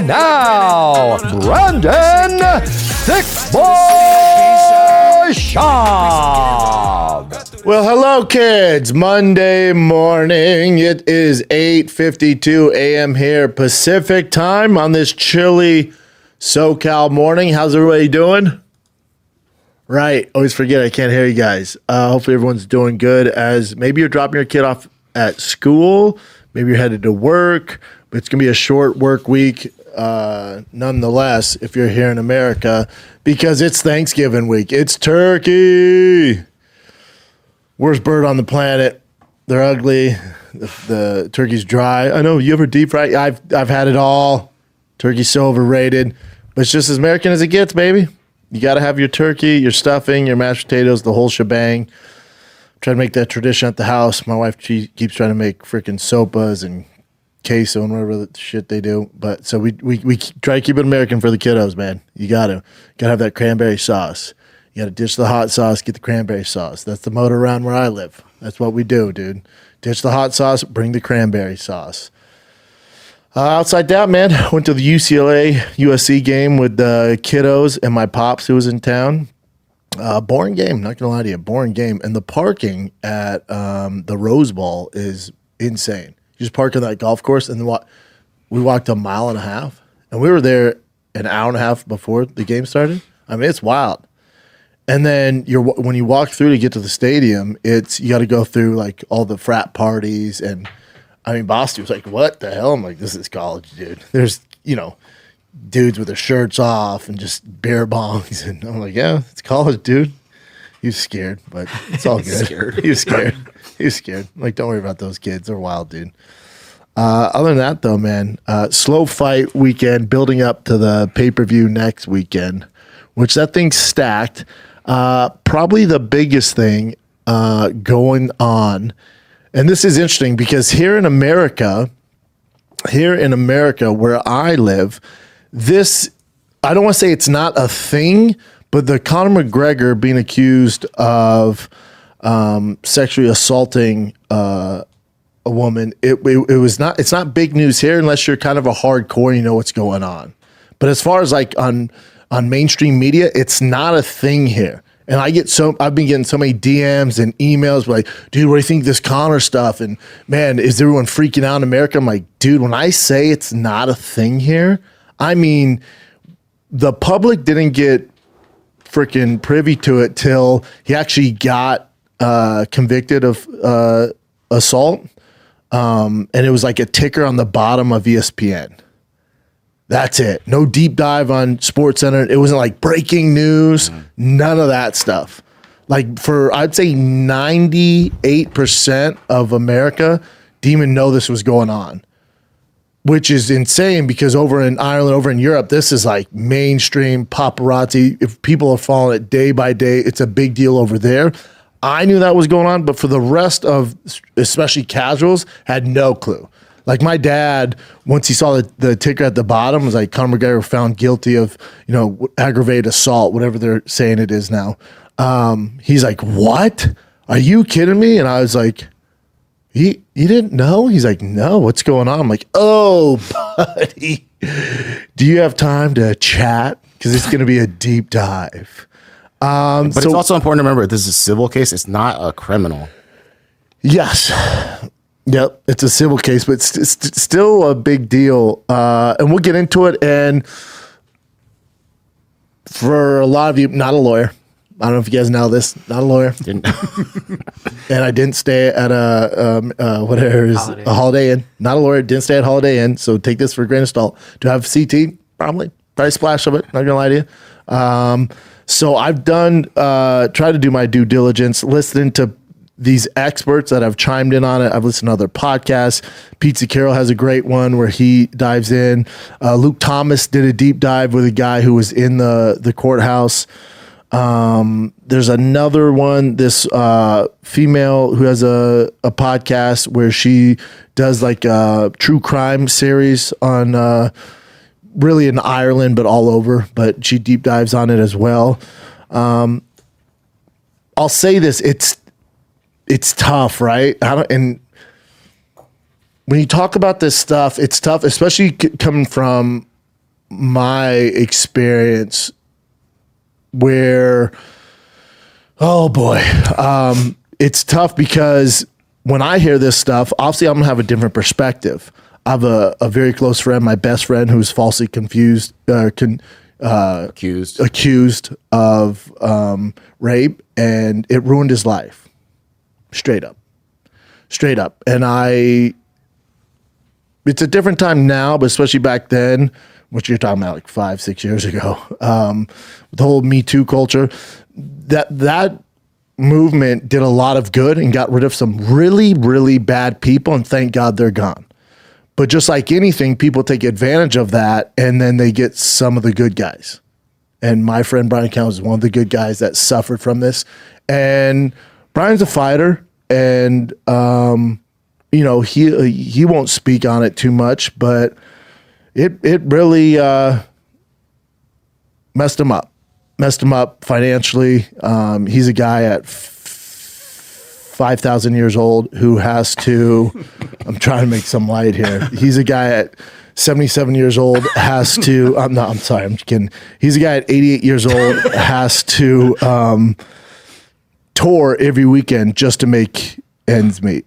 And now, Brandon Thick Boy Schaub. Well, hello, kids. Monday morning. It is 8:52 a.m. here Pacific time on this chilly SoCal morning. How's everybody doing? Right. Always forget I can't hear you guys. Hopefully everyone's doing good, as maybe you're dropping your kid off at school. Maybe you're headed to work, but it's going to be a short work week nonetheless if you're here in America, because it's Thanksgiving week. It's turkey. Worst bird on the planet. They're ugly. The turkey's dry. I know. You ever deep fry? I've had it all. Turkey's so overrated, but it's just as American as it gets, baby. You got to have your turkey, your stuffing, your mashed potatoes, the whole shebang. Try to make that tradition at the house. My wife, she keeps trying to make freaking sopas and queso and whatever the shit they do. But so we try to keep it American for the kiddos, man. You gotta have that cranberry sauce. You gotta ditch the hot sauce, get the cranberry sauce. That's the motto around where I live. That's what we do, dude. Ditch the hot sauce, bring the cranberry sauce. Outside that, man, went to the UCLA USC game with the kiddos and my pops who was in town. Boring game, not gonna lie to you, boring game. And the parking at the Rose Bowl is insane. You just park on that golf course, and then we walked a mile and a half, and we were there an hour and a half before the game started. I mean, it's wild. And then when you walk through to get to the stadium, you got to go through like all the frat parties, and I mean, Boston was like, "What the hell?" I'm like, "This is college, dude." There's dudes with their shirts off and just beer bongs, and I'm like, "Yeah, it's college, dude." He was scared, but it's all good. He was scared. He was scared. Like, don't worry about those kids. They're wild, dude. Other than that, though, man, slow fight weekend, building up to the pay-per-view next weekend, which that thing's stacked. Probably the biggest thing going on, and this is interesting because here in America where I live, I don't want to say it's not a thing, but the Conor McGregor being accused of sexually assaulting a woman, it's not big news here unless you're kind of a hardcore, you know what's going on. But as far as like on mainstream media, it's not a thing here. And I've been getting so many DMs and emails like, "Dude, what do you think of this Conor stuff? And man, is everyone freaking out in America?" I'm like, dude, when I say it's not a thing here, I mean, the public didn't get freaking privy to it till he actually got convicted of assault. And it was like a ticker on the bottom of ESPN. That's it. No deep dive on SportsCenter. It wasn't like breaking news. None of that stuff. Like I'd say 98% of America didn't even know this was going on, which is insane because over in Ireland, over in Europe, this is like mainstream paparazzi. If people are following it day by day, it's a big deal over there. I knew that was going on, but for the rest of, especially casuals, had no clue. Like my dad, once he saw the ticker at the bottom, was like, Conor McGregor found guilty of, aggravated assault, whatever they're saying it is now. He's like, "What? Are you kidding me?" And I was like, You didn't know?" He's like, "No, what's going on?" I'm like, "Oh, buddy, do you have time to chat? Because it's going to be a deep dive." But it's also important to remember this is a civil case. It's not a criminal. Yes. Yep, it's a civil case, but it's still a big deal. And we'll get into it. And for a lot of you, not a lawyer. I don't know if you guys know this. Not a lawyer. Didn't. And I didn't stay at a Holiday Inn. Not a lawyer. Didn't stay at Holiday Inn. So take this for a grain of salt. Do I have CT? Probably a splash of it. Not gonna lie to you. So I've tried to do my due diligence, listening to these experts that have chimed in on it. I've listened to other podcasts. Pizza Carroll has a great one where he dives in. Luke Thomas did a deep dive with a guy who was in the courthouse. There's another one, this female who has a podcast where she does like a true crime series on really in Ireland, but all over. But she deep dives on it as well. I'll say this, it's tough, right? And when you talk about this stuff, it's tough, especially coming from my experience where, oh boy, it's tough because when I hear this stuff, obviously I'm gonna have a different perspective. I have a very close friend, my best friend, who's falsely accused of rape, and it ruined his life. Straight up. And it's a different time now, but especially back then, which you're talking about like 5-6 years ago, the whole Me Too culture, that movement did a lot of good and got rid of some really, really bad people, and thank God they're gone. But just like anything, people take advantage of that, and then they get some of the good guys. And my friend Brian Counts is one of the good guys that suffered from this. And Brian's a fighter, and you know, he won't speak on it too much, but it really messed him up financially. He's a guy at 5,000 years old who has to, I'm trying to make some light here. He's a guy at 77 years old has to, I'm kidding. He's a guy at 88 years old has to tour every weekend just to make ends meet.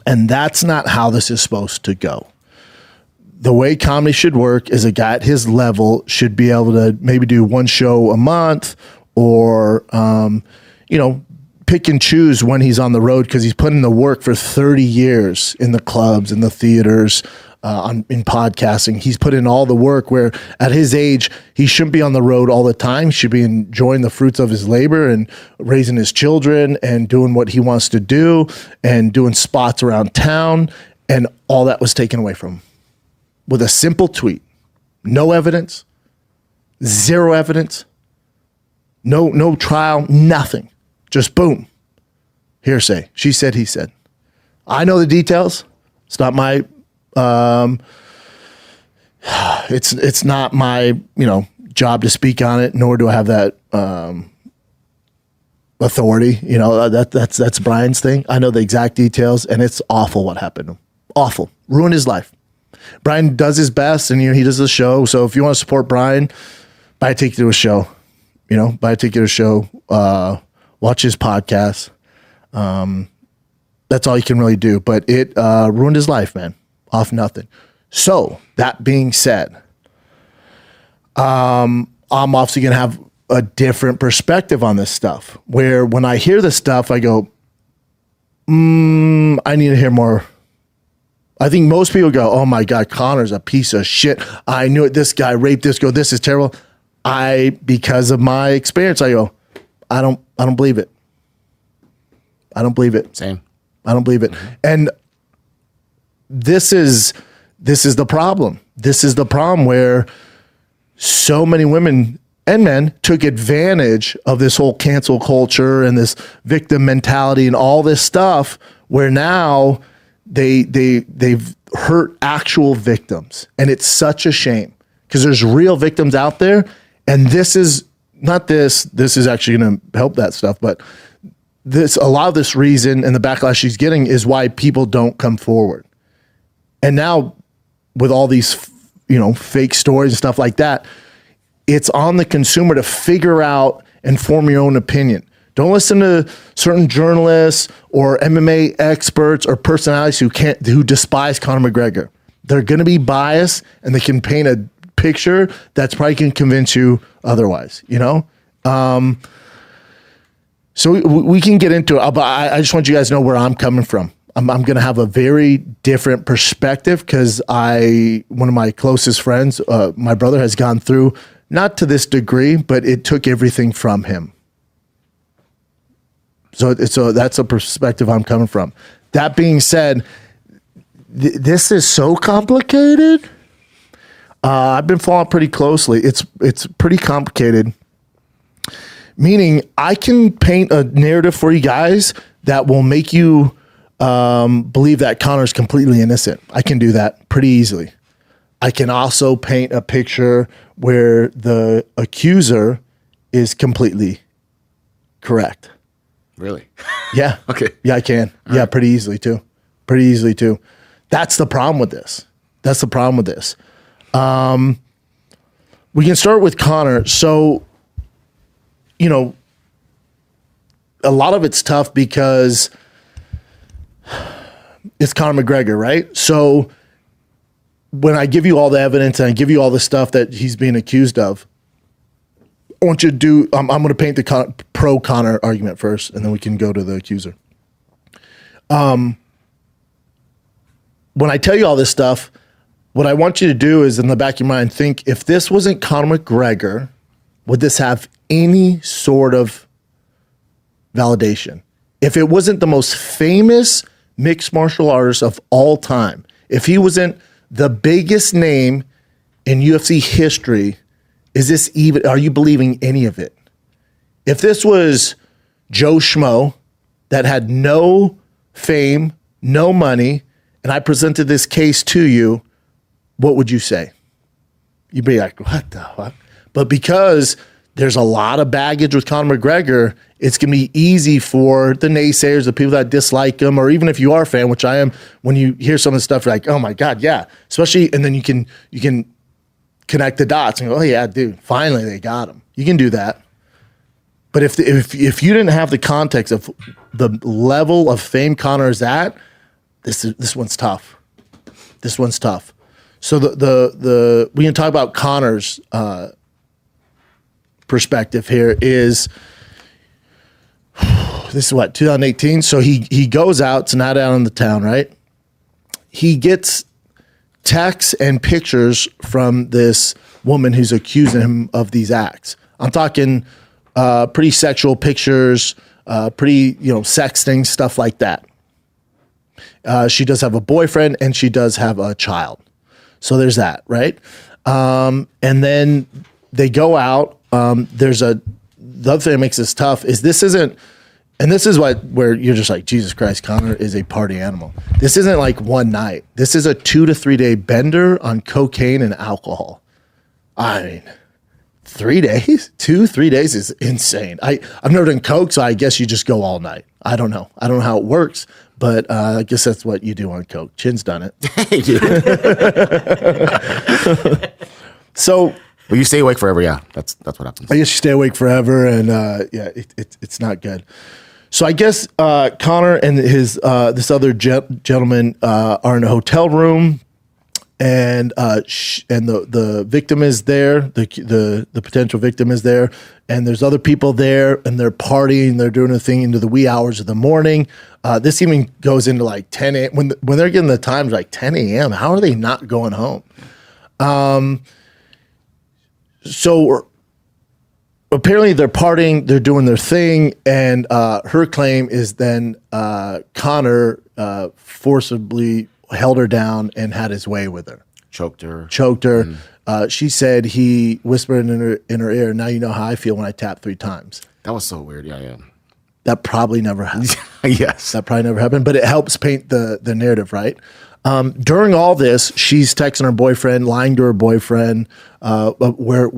And that's not how this is supposed to go. The way comedy should work is a guy at his level should be able to maybe do one show a month, or, you know, pick and choose when he's on the road, because he's put in the work for 30 years in the clubs, in the theaters, in podcasting. He's put in all the work where at his age, he shouldn't be on the road all the time. He should be enjoying the fruits of his labor and raising his children and doing what he wants to do and doing spots around town. And all that was taken away from him with a simple tweet. No evidence, zero evidence, no trial, nothing. Just boom, hearsay. She said, he said. I know the details. It's not my, it's not my, job to speak on it, nor do I have that authority. That's Brian's thing. I know the exact details, and it's awful what happened to him. Awful. Ruined his life. Brian does his best, and he does the show. So if you want to support Brian, buy a ticket to a show. Buy a ticket to a show. Watch his podcast. That's all you can really do. But it ruined his life, man. Off nothing. So that being said, I'm obviously going to have a different perspective on this stuff, where when I hear this stuff, I go, I need to hear more. I think most people go, oh my God, Conor's a piece of shit. I knew it. This guy raped this girl. This is terrible. Because of my experience, I go, I don't believe it. I don't believe it. Same. I don't believe it. Mm-hmm. And this is the problem. This is the problem where so many women and men took advantage of this whole cancel culture and this victim mentality and all this stuff, where now they've hurt actual victims. And it's such a shame, because there's real victims out there. And this is actually going to help that stuff, but a lot of this reason and the backlash she's getting is why people don't come forward. And now with all these, fake stories and stuff like that, it's on the consumer to figure out and form your own opinion. Don't listen to certain journalists or MMA experts or personalities who despise Conor McGregor. They're going to be biased, and they can paint a picture that's probably can convince you otherwise, So we can get into it, but I just want you guys to know where I'm coming from. I'm going to have a very different perspective, because one of my closest friends, my brother, has gone through, not to this degree, but it took everything from him. So that's a perspective I'm coming from. That being said, this is so complicated. I've been following pretty closely. It's pretty complicated. Meaning, I can paint a narrative for you guys that will make you believe that Conor's completely innocent. I can do that pretty easily. I can also paint a picture where the accuser is completely correct. Really? Yeah. Okay. Yeah, I can. All right. Pretty easily too. That's the problem with this. We can start with Conor. So, you know, a lot of it's tough because it's Conor McGregor, right? So when I give you all the evidence and I give you all the stuff that he's being accused of, I want you to do, I'm going to paint the pro Conor argument first, and then we can go to the accuser. When I tell you all this stuff, what I want you to do is in the back of your mind, think if this wasn't Conor McGregor, would this have any sort of validation? If it wasn't the most famous mixed martial artist of all time, if he wasn't the biggest name in UFC history, is this even, are you believing any of it? If this was Joe Schmo that had no fame, no money, and I presented this case to you, what would you say? You'd be like, what the fuck? But because there's a lot of baggage with Conor McGregor, it's going to be easy for the naysayers, the people that dislike him, or even if you are a fan, which I am, when you hear some of the stuff, you're like, oh my God, yeah. Especially, and then you can connect the dots and go, oh yeah, dude, finally they got him. You can do that. But if you didn't have the context of the level of fame Conor is at, this one's tough. This one's tough. So the we can talk about Conor's perspective here is this is what, 2018. So he goes out, it's not out in the town, right? He gets texts and pictures from this woman who's accusing him of these acts. I'm talking pretty sexual pictures, pretty, sexting, stuff like that. She does have a boyfriend and she does have a child. So there's that, right? And then they go out. The other thing that makes this tough is this isn't, and this is where you're just like, Jesus Christ, Conor is a party animal. This isn't like one night. This is a 2 to 3 day bender on cocaine and alcohol. I mean, 3 days? 2-3 days is insane. I've never done coke, so I guess you just go all night. I don't know. I don't know how it works, but I guess that's what you do on coke. Chin's done it. So, well, you stay awake forever. Yeah, that's what happens. I guess you stay awake forever, and it's not good. So I guess Conor and his this other gentleman are in a hotel room, and the victim is there. The potential victim is there, and there's other people there, and they're partying. They're doing a thing into the wee hours of the morning. This even goes into like 10 a.m. When they're getting the times like 10 a.m. How are they not going home? So apparently they're partying, they're doing their thing, and her claim is then Conor forcibly held her down and had his way with her. Choked her. She said he whispered in her ear, now you know how I feel when I tap 3 times. That was so weird. Yeah. That probably never happened. Yes. That probably never happened, but it helps paint the narrative, right? During all this, she's texting her boyfriend, lying to her boyfriend, where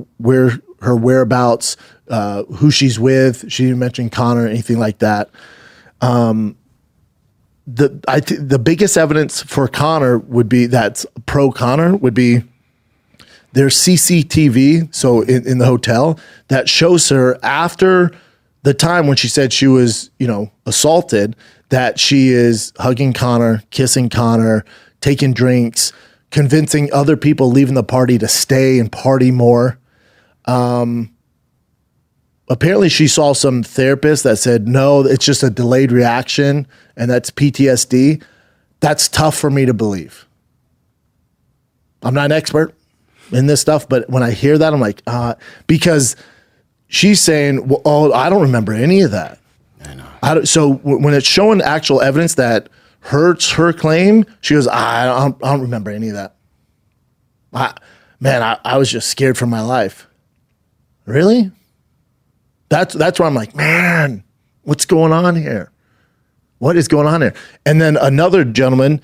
her whereabouts, who she's with. She didn't mention Conor or anything like that. The biggest evidence for Conor would be that's pro Conor would be there's CCTV, so in the hotel that shows her after the time when she said she was, assaulted, that she is hugging Conor, kissing Conor, taking drinks, convincing other people leaving the party to stay and party more. Apparently she saw some therapist that said, no, it's just a delayed reaction and that's PTSD. That's tough for me to believe. I'm not an expert in this stuff, but when I hear that, I'm like, because she's saying, well, oh, I don't remember any of that. I know. So when it's showing actual evidence that hurts her claim, she goes, I don't remember any of that. I was just scared for my life. Really? That's where I'm like, man, what's going on here? What is going on here? And then another gentleman,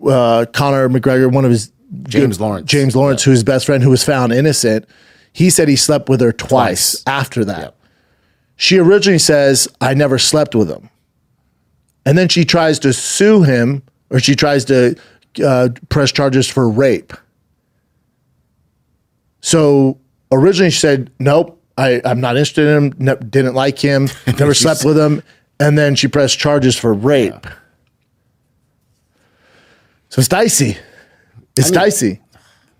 Conor McGregor, one of his James Lawrence, who's his best friend, who was found innocent. He said he slept with her twice. After that. Yep. She originally says, I never slept with him. And then she tries to sue him, or she tries to press charges for rape. So originally she said, nope, I'm not interested in him, didn't like him, never slept with him. And then she pressed charges for rape. Yeah. So it's dicey. It's dicey.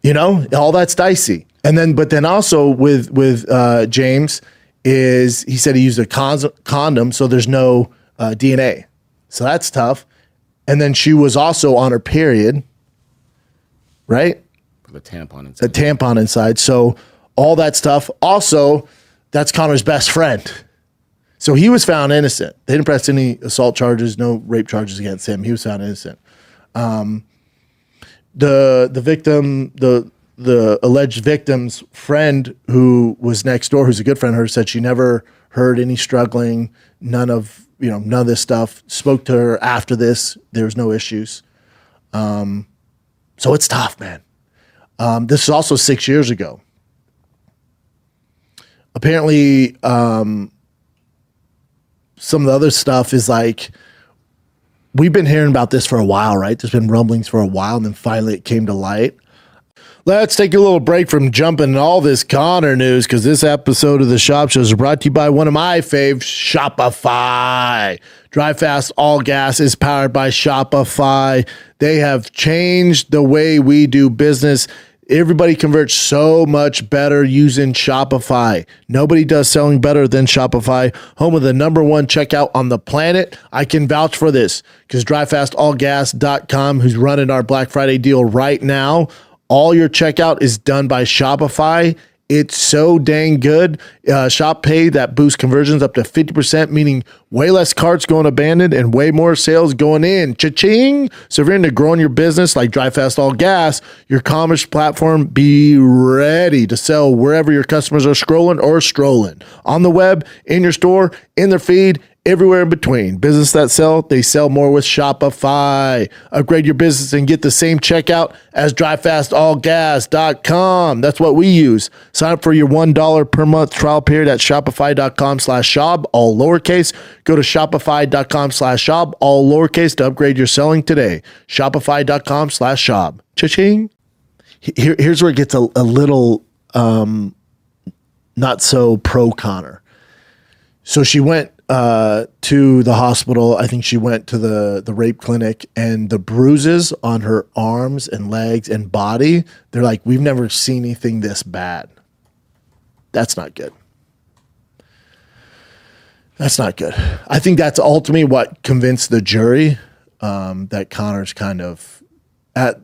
You know, all that's dicey. And then, but then also with James is he said he used a condom, so there's no DNA. So that's tough. And then she was also on her period, right? With a tampon inside. A tampon inside. So all that stuff. Also, that's Conor's best friend. So he was found innocent. They didn't press any assault charges, no rape charges against him. He was found innocent. The victim, the alleged victim's friend who was next door, who's a good friend of hers, said she never heard any struggling, none of this stuff. Spoke to her after this. There was no issues. So it's tough, man. This is also 6 years ago. Apparently, some of the other stuff is like, we've been hearing about this for a while, right? There's been rumblings for a while, and then finally it came to light. Let's take a little break from jumping in all this Conor news, because this episode of the Shop Show is brought to you by one of my faves, Shopify. Drive Fast All Gas is powered by Shopify. They have changed the way we do business. Everybody converts so much better using Shopify. Nobody does selling better than Shopify, home of the #1 checkout on the planet. I can vouch for this because DriveFastAllGas.com, who's running our Black Friday deal right now, all your checkout is done by Shopify. It's so dang good. Shop Pay that boosts conversions up to 50%, meaning way less carts going abandoned and way more sales going in. Cha-ching! So if you're into growing your business like Drive Fast All Gas, your commerce platform, be ready to sell wherever your customers are scrolling or strolling. On the web, in your store, in their feed, everywhere in between. Business that sell, they sell more with Shopify. Upgrade your business and get the same checkout as DriveFastAllGas.com. That's what we use. Sign up for your $1 per month trial period at Shopify.com/Schaub, all lowercase. Go to Shopify.com/Schaub, all lowercase, to upgrade your selling today. Shopify.com/Schaub. Cha-ching. Here's where it gets a little not so pro Conor. So she went to the hospital. I think she went to the rape clinic, and the bruises on her arms and legs and body, they're like, we've never seen anything this bad. That's not good. That's not good. I think that's ultimately what convinced the jury that Conor's kind of at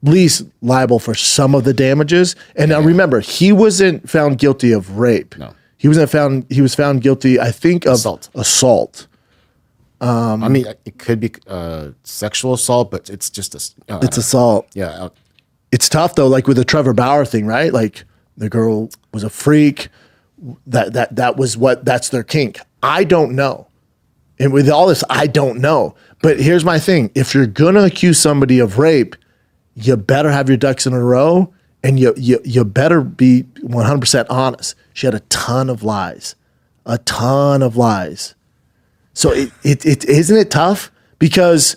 least liable for some of the damages. And now remember, he wasn't found guilty of rape. No. He was found guilty, I think, of assault. I mean, it could be sexual assault, but it's just it's assault. Yeah. It's tough though, like with the Trevor Bauer thing, right? Like the girl was a freak. That's their kink. I don't know. And with all this, I don't know. But here's my thing. If you're gonna accuse somebody of rape, you better have your ducks in a row. And you better be 100% honest. She had a ton of lies. So it isn't it tough? Because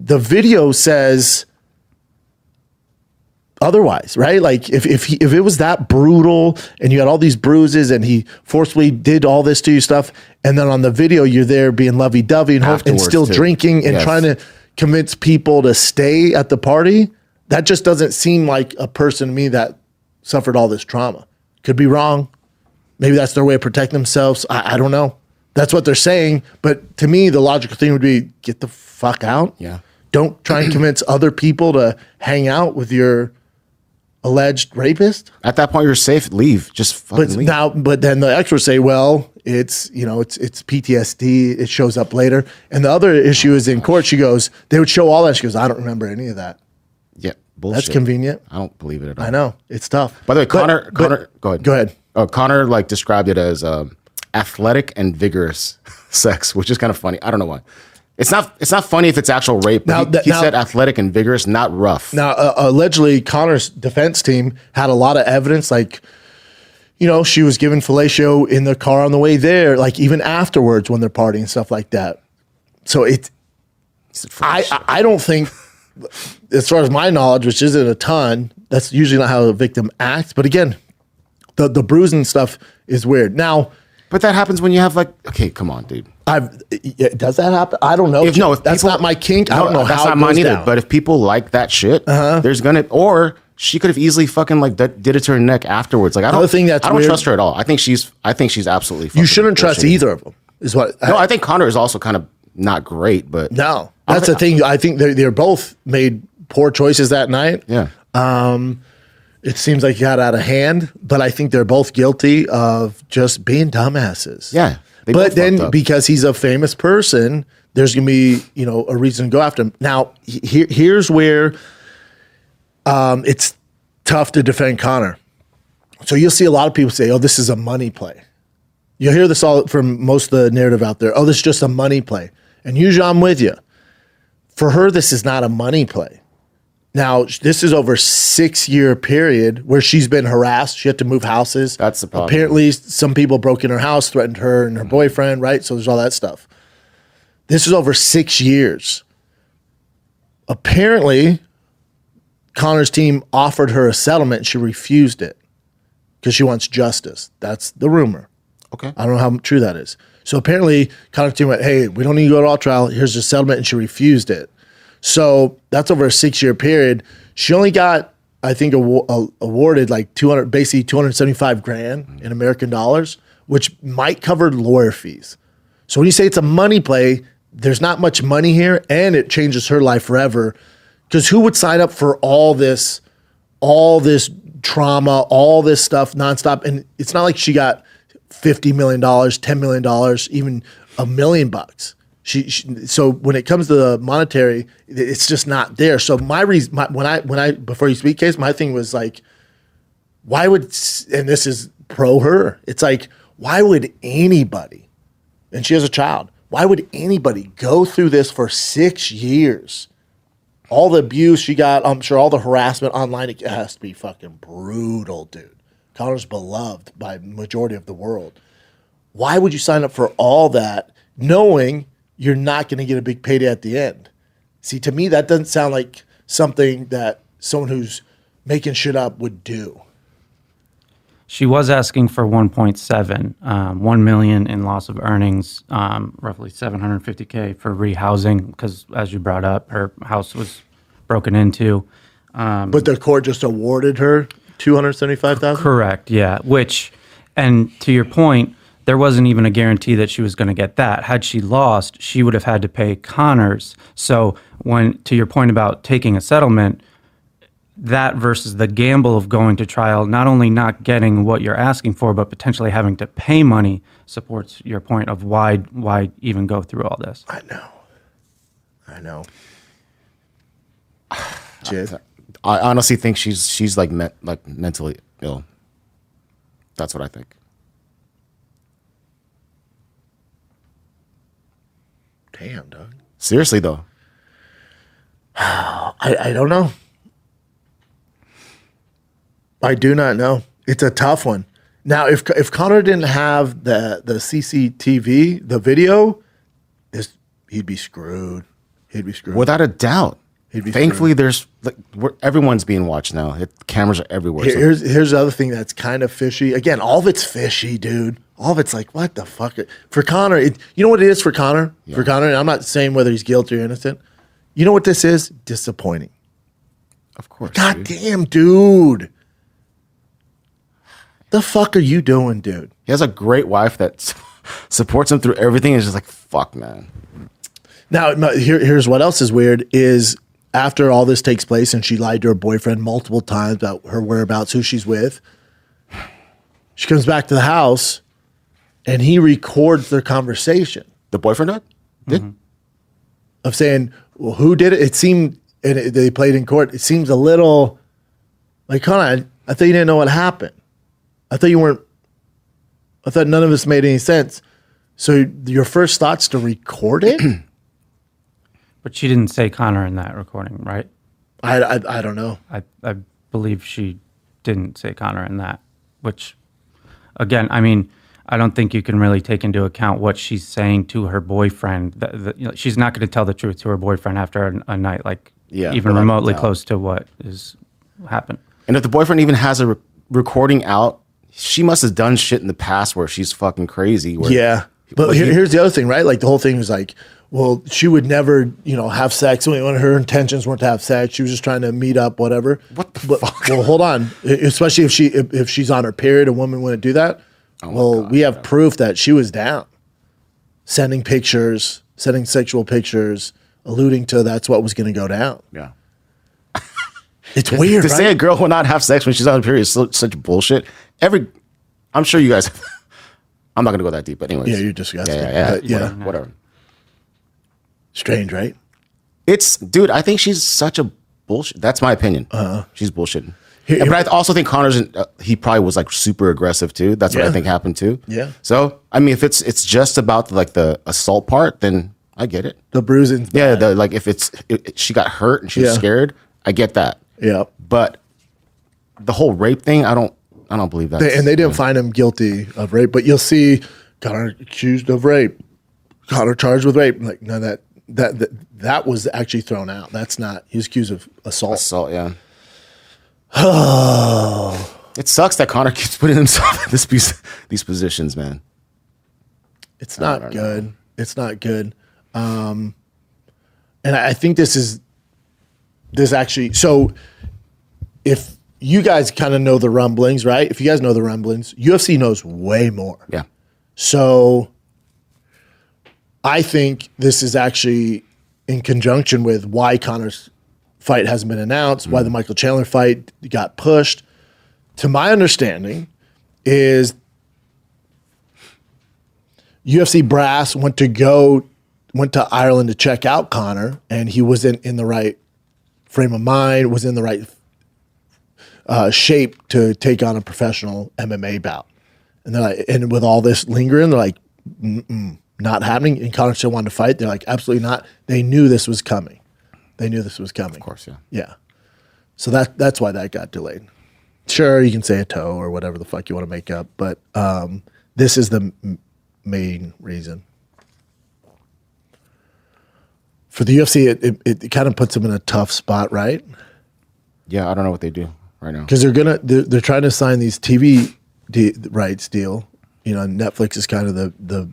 the video says otherwise, right? Like if it was that brutal and you had all these bruises and he forcibly did all this to you stuff, and then on the video you're there being lovey-dovey and still drinking and trying to convince people to stay at the party. That just doesn't seem like a person to me that suffered all this trauma. Could be wrong. Maybe that's their way of protecting themselves. I don't know. That's what they're saying. But to me, the logical thing would be get the fuck out. Yeah. Don't try and convince other people to hang out with your alleged rapist. At that point, you're safe. Leave. Just fucking leave. But then the experts say, well, it's PTSD. It shows up later. And the other issue is in court. She goes, they would show all that. She goes, I don't remember any of that. Yeah, bullshit. That's convenient. I don't believe it at all. I know. It's tough. By the way, Conor, go ahead. Go ahead. Conor described it as athletic and vigorous sex, which is kind of funny. I don't know why. It's not funny if it's actual rape. But he said athletic and vigorous, not rough. Now, allegedly, Conor's defense team had a lot of evidence, like, she was given fellatio in the car on the way there, like even afterwards when they're partying and stuff like that. So I don't think, as far as my knowledge, which isn't a ton, That's usually not how a victim acts. But again, the bruising stuff is weird. Now, but that happens when you have like, okay, come on, dude. Does that happen? I don't know. If that's not my kink. I don't know that's how not it mine goes either. down. But if people like that shit, there's gonna, or she could have easily fucking like did it to her neck afterwards. Like I don't trust her at all. I think she's absolutely. You shouldn't trust either of them. Is what? No, I think Conor is also kind of not great, but no, that's the thing. I think they're both made poor choices that night. Yeah. It seems like it got out of hand, but I think they're both guilty of just being dumbasses. Yeah. But then because he's a famous person, there's going to be, a reason to go after him. Now, here's where it's tough to defend Conor. So you'll see a lot of people say, oh, this is a money play. You'll hear this all from most of the narrative out there. Oh, this is just a money play. And usually I'm with you. For her, this is not a money play. Now, this is over a 6-year period where she's been harassed. She had to move houses. That's the problem. Apparently, some people broke in her house, threatened her and her boyfriend, right? So there's all that stuff. This is over 6 years. Apparently, Conor's team offered her a settlement and she refused it because she wants justice. That's the rumor. Okay. I don't know how true that is. So apparently, Conor's team went, hey, we don't need to go to all trial. Here's the settlement, and she refused it. So that's over a 6-year period. She only got, I think, awarded like basically $275,000 in American dollars, which might cover lawyer fees. So when you say it's a money play, there's not much money here, and it changes her life forever. Because who would sign up for all this trauma, all this stuff nonstop? And it's not like she got $50 million, $10 million, even $1 million. So when it comes to the monetary, it's just not there. So my reason, when I before you speak case, my thing was like, why would, and this is pro her, it's like, why would anybody, and she has a child, why would anybody go through this for 6 years? All the abuse she got, I'm sure all the harassment online, it has to be fucking brutal, dude. Conor's beloved by the majority of the world. Why would you sign up for all that knowing you're not going to get a big payday at the end? See, to me, that doesn't sound like something that someone who's making shit up would do. She was asking for 1.7, $1 million in loss of earnings, roughly $750K for rehousing, because as you brought up, her house was broken into. But the court just awarded her $275,000? Correct, yeah. Which, and to your point, there wasn't even a guarantee that she was going to get that. Had she lost, she would have had to pay Conor's. So when, to your point about taking a settlement, that versus the gamble of going to trial, not only not getting what you're asking for, but potentially having to pay money, supports your point of why even go through all this. I know. Jid? I honestly think she's like mentally ill. That's what I think. Damn, dog. Seriously though. I don't know. I do not know. It's a tough one. Now, if Conor didn't have the CCTV, the video, he'd be screwed. He'd be screwed. Without a doubt. Thankfully, screwed. there's everyone's being watched now. Cameras are everywhere. Here's the other thing that's kind of fishy. Again, all of it's fishy, dude. All of it's like, what the fuck? For Conor, you know what it is for Conor? Yeah. For Conor, and I'm not saying whether he's guilty or innocent. You know what this is? Disappointing. Of course. God damn, dude. The fuck are you doing, dude? He has a great wife that supports him through everything. It's just like, fuck, man. Now, here's what else is weird is after all this takes place and she lied to her boyfriend multiple times about her whereabouts, who she's with, she comes back to the house and he records their conversation. The boyfriend did? Mm-hmm. Of saying, well, who did it? It seemed, and they played in court, it seems a little like, Conor, I thought you didn't know what happened. I thought none of this made any sense. So your first thought's to record it? But she didn't say Conor in that recording, right? I don't know. I believe she didn't say Conor in that, which, again, I mean, I don't think you can really take into account what she's saying to her boyfriend. She's not going to tell the truth to her boyfriend after a night like even remotely close to what is happened. And if the boyfriend even has a recording out, she must have done shit in the past where she's fucking crazy. Yeah. But here's the other thing, right? Like the whole thing was like, well, she would never, have sex. When her intentions weren't to have sex, she was just trying to meet up, whatever. What the fuck? Well, hold on. Especially if she's on her period, a woman wouldn't do that. Oh God, we have proof that she was down, sending sexual pictures, alluding to that's what was going to go down. Yeah. It's weird, to right? say a girl will not have sex when she's on her period is such bullshit. I'm sure you guys. I'm not going to go that deep, but anyways. Yeah, you're disgusting. Yeah. Whatever. Strange, right? Dude, I think she's such a bullshit. That's my opinion. She's bullshitting. But I also think Conor's, he probably was like super aggressive too. That's what I think happened too. Yeah. So, I mean, if it's just about like the assault part, then I get it. The bruising. Yeah. Like if she got hurt and she was scared, I get that. Yeah. But the whole rape thing, I don't believe that. And they didn't find him guilty of rape, but you'll see Conor accused of rape, Conor charged with rape. Like none of that was actually thrown out. That's not. He was accused of assault. Assault, yeah. Oh, it sucks that Conor keeps putting himself in these positions, man. It's not good. It's not good. And I think this actually. So, if you guys kind of know the rumblings, right? If you guys know the rumblings, UFC knows way more. Yeah. So, I think this is actually in conjunction with why Conor's fight hasn't been announced, why the Michael Chandler fight got pushed. To my understanding, is UFC brass went to Ireland to check out Conor, and he wasn't in the right frame of mind, was in the right shape to take on a professional MMA bout. And they're like, and with all this lingering, they're like, not happening. And Conor still wanted to fight. They're like, absolutely not. They knew this was coming. Of course, yeah. Yeah. So that's why that got delayed. Sure, you can say a toe or whatever the fuck you want to make up, but this is the main reason. For the UFC, it kind of puts them in a tough spot, right? Yeah, I don't know what they do right now. Because they're trying to sign these TV rights deal. Netflix is kind of the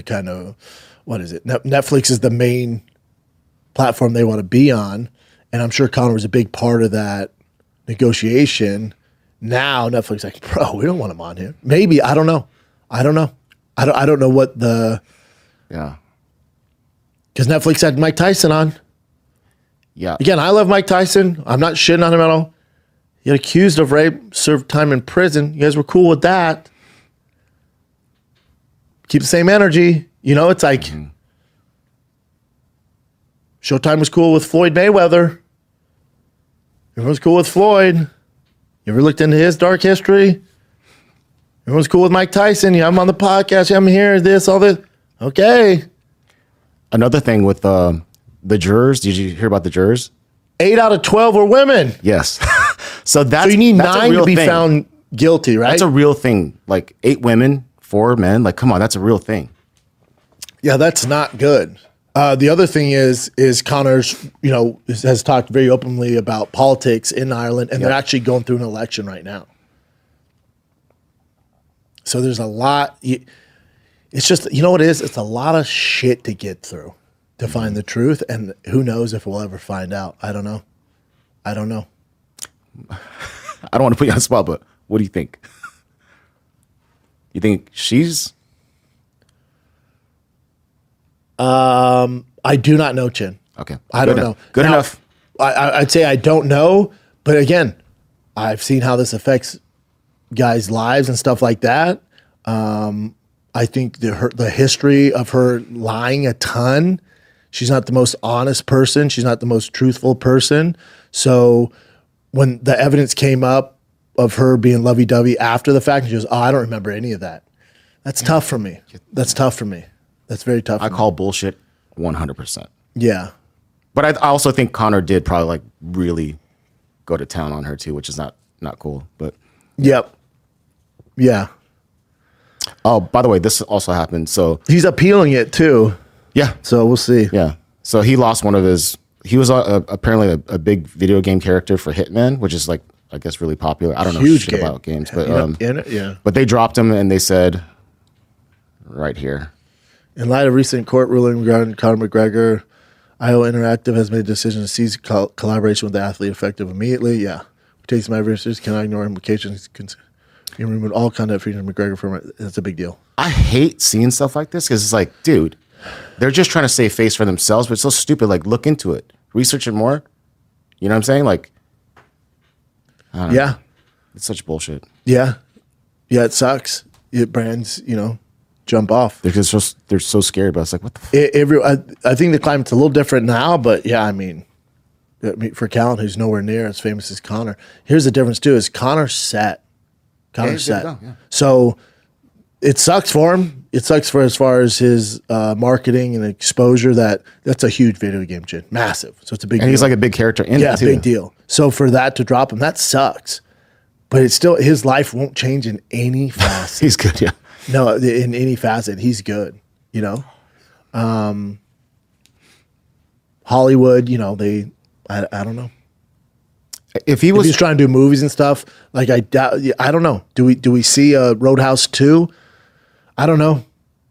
kind of, what is it? Netflix is the main platform they want to be on, and I'm sure Conor was a big part of that negotiation. Now Netflix is like, bro, we don't want him on here. Maybe, I don't know. I don't know what the because Netflix had Mike Tyson on. Yeah. Again, I love Mike Tyson. I'm not shitting on him at all. He got accused of rape, served time in prison. You guys were cool with that. Keep the same energy. It's like Showtime was cool with Floyd Mayweather. Everyone's cool with Floyd. You ever looked into his dark history? Everyone's cool with Mike Tyson. Yeah, I'm on the podcast. Yeah, I'm here. This, all this. Okay. Another thing with the jurors. Did you hear about the jurors? 8 out of 12 were women. Yes. So you need 9 to be found guilty, right? That's a real thing. Like 8 women, 4 men. Like, come on, that's a real thing. Yeah, that's not good. The other thing is Conor's, has talked very openly about politics in Ireland, and they're actually going through an election right now. So there's a lot. It's just, you know what it is? It's a lot of shit to get through to find the truth, and who knows if we'll ever find out. I don't know. I don't want to put you on the spot, but what do you think? You think she's... I do not know, Chin. Okay. I don't know. Good enough. I'd say I don't know, but again, I've seen how this affects guys' lives and stuff like that. I think the history of her lying a ton. She's not the most honest person. She's not the most truthful person. So when the evidence came up of her being lovey-dovey after the fact, and she goes, I don't remember any of that. That's tough for me. That's very tough. I call bullshit 100%. Yeah. But I also think Conor did probably like really go to town on her too, which is not cool. But yep. Yeah. Oh, by the way, this also happened. So he's appealing it too. Yeah. So we'll see. Yeah. So he lost one of his he was apparently a big video game character for Hitman, which is like, I guess, really popular. I don't know shit about games, but but they dropped him and they said right here. In light of recent court ruling regarding Conor McGregor, IO Interactive has made a decision to cease collaboration with the athlete effective immediately. Yeah. We take some adversaries, cannot ignore implications. You remove all content featuring McGregor from it. That's a big deal. I hate seeing stuff like this because it's like, dude, they're just trying to save face for themselves, but it's so stupid. Like, look into it. Research it more. You know what I'm saying? Like, I don't know. It's such bullshit. Yeah. Yeah, it sucks. Brands, jump off. They're so scared, but it's like, what the fuck? I think the climate's a little different now, but yeah, I mean, for Callan, who's nowhere near as famous as Conor, here's the difference too: is Conor's set. Conor's set. So it sucks for him. It sucks for as far as his marketing and exposure. That's a huge video game chin, massive. So it's a big. And he's like a big character in it too. Big deal. So for that to drop him, that sucks. But it's still his life won't change in any facet. He's good, yeah. No, in any facet, he's good. Hollywood, I don't know. If he's trying to do movies and stuff, like I don't know. Do we see a Roadhouse 2? I don't know.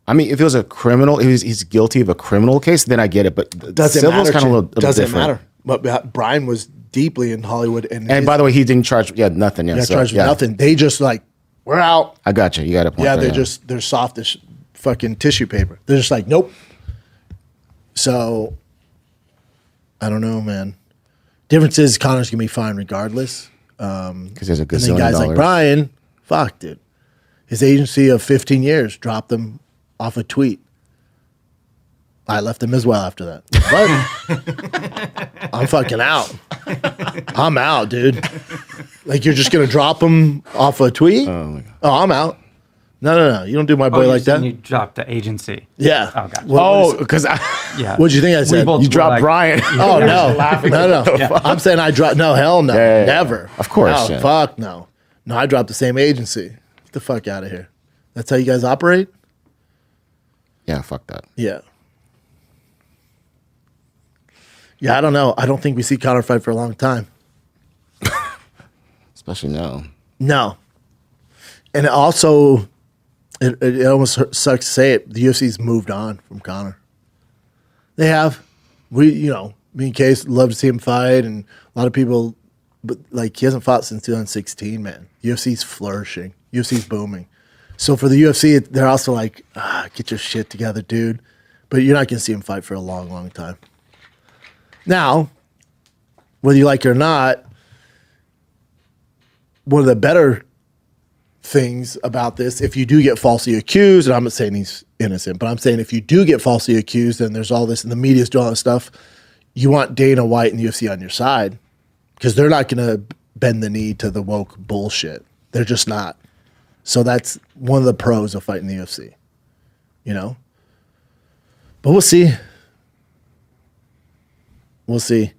I mean, if it was a criminal, he's guilty of a criminal case, then I get it. But doesn't matter. Kind of a little doesn't different. matter. But Brian was deeply in Hollywood, and by the way, he didn't charge. Yeah, nothing. Yeah, charged with nothing. They just like, we're out. I got you. You got a point. Yeah, they're soft as fucking tissue paper. They're just like, nope. So I don't know, man. Difference is Conor's gonna be fine regardless. Because there's a good. And then guys like Brian, fuck, dude. His agency of 15 years dropped him off a tweet. I left him as well after that. But I'm fucking out. I'm out, dude. Like you're just gonna drop him off a tweet? Oh my God. Oh, I'm out. No. You don't do my boy like that. You dropped the agency. Yeah. Oh, gotcha. Because yeah. What'd you think I said? You dropped Brian. Oh no. No. Yeah. I'm saying I dropped. No, hell no. Yeah. Never. Of course. No, fuck no. No, I dropped the same agency. Get the fuck out of here. That's how you guys operate? Yeah, fuck that. Yeah. Yeah, I don't know. I don't think we see Conor fight for a long time. Especially now. No. And also, it almost sucks to say it, the UFC's moved on from Conor. They have. Me and Case love to see him fight, and a lot of people, but like he hasn't fought since 2016, man. UFC's flourishing. UFC's booming. So for the UFC, they're also like, get your shit together, dude. But you're not going to see him fight for a long, long time. Now, whether you like it or not, one of the better things about this, if you do get falsely accused, and I'm not saying he's innocent, but I'm saying if you do get falsely accused and there's all this, and the media's doing all this stuff, you want Dana White and the UFC on your side because they're not going to bend the knee to the woke bullshit. They're just not. So that's one of the pros of fighting the UFC, But we'll see. We'll see.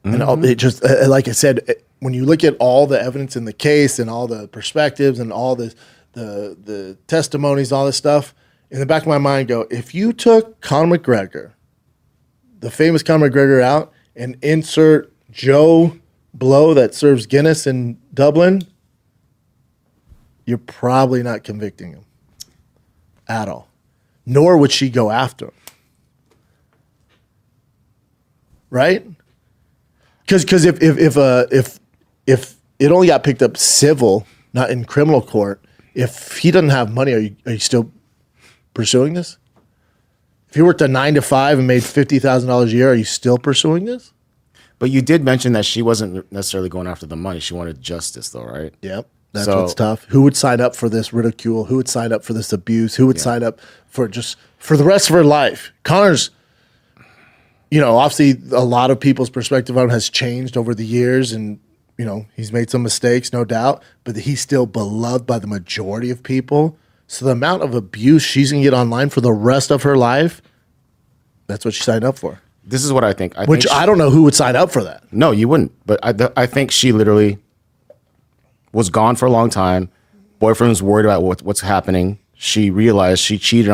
Mm-hmm. And it just, like I said, when you look at all the evidence in the case and all the perspectives and all the testimonies, all this stuff, in the back of my mind go, if you took Conor McGregor, the famous Conor McGregor out, and insert Joe Blow that serves Guinness in Dublin, you're probably not convicting him at all. Nor would she go after him. Right? Because if it only got picked up civil, not in criminal court, if he doesn't have money, are you still pursuing this? If he worked a 9 to 5 and made $50,000 a year, are you still pursuing this? But you did mention that she wasn't necessarily going after the money. She wanted justice, though, right? Yep. That's what's tough. Who would sign up for this ridicule? Who would sign up for this abuse? Who would sign up for the rest of her life? Conor's, obviously a lot of people's perspective on him has changed over the years, and, he's made some mistakes, no doubt, but he's still beloved by the majority of people. So the amount of abuse she's going to get online for the rest of her life, that's what she signed up for. This is what I think. I don't know who would sign up for that. No, you wouldn't. But I think she literally was gone for a long time. Boyfriend was worried about what's happening. She realized she cheated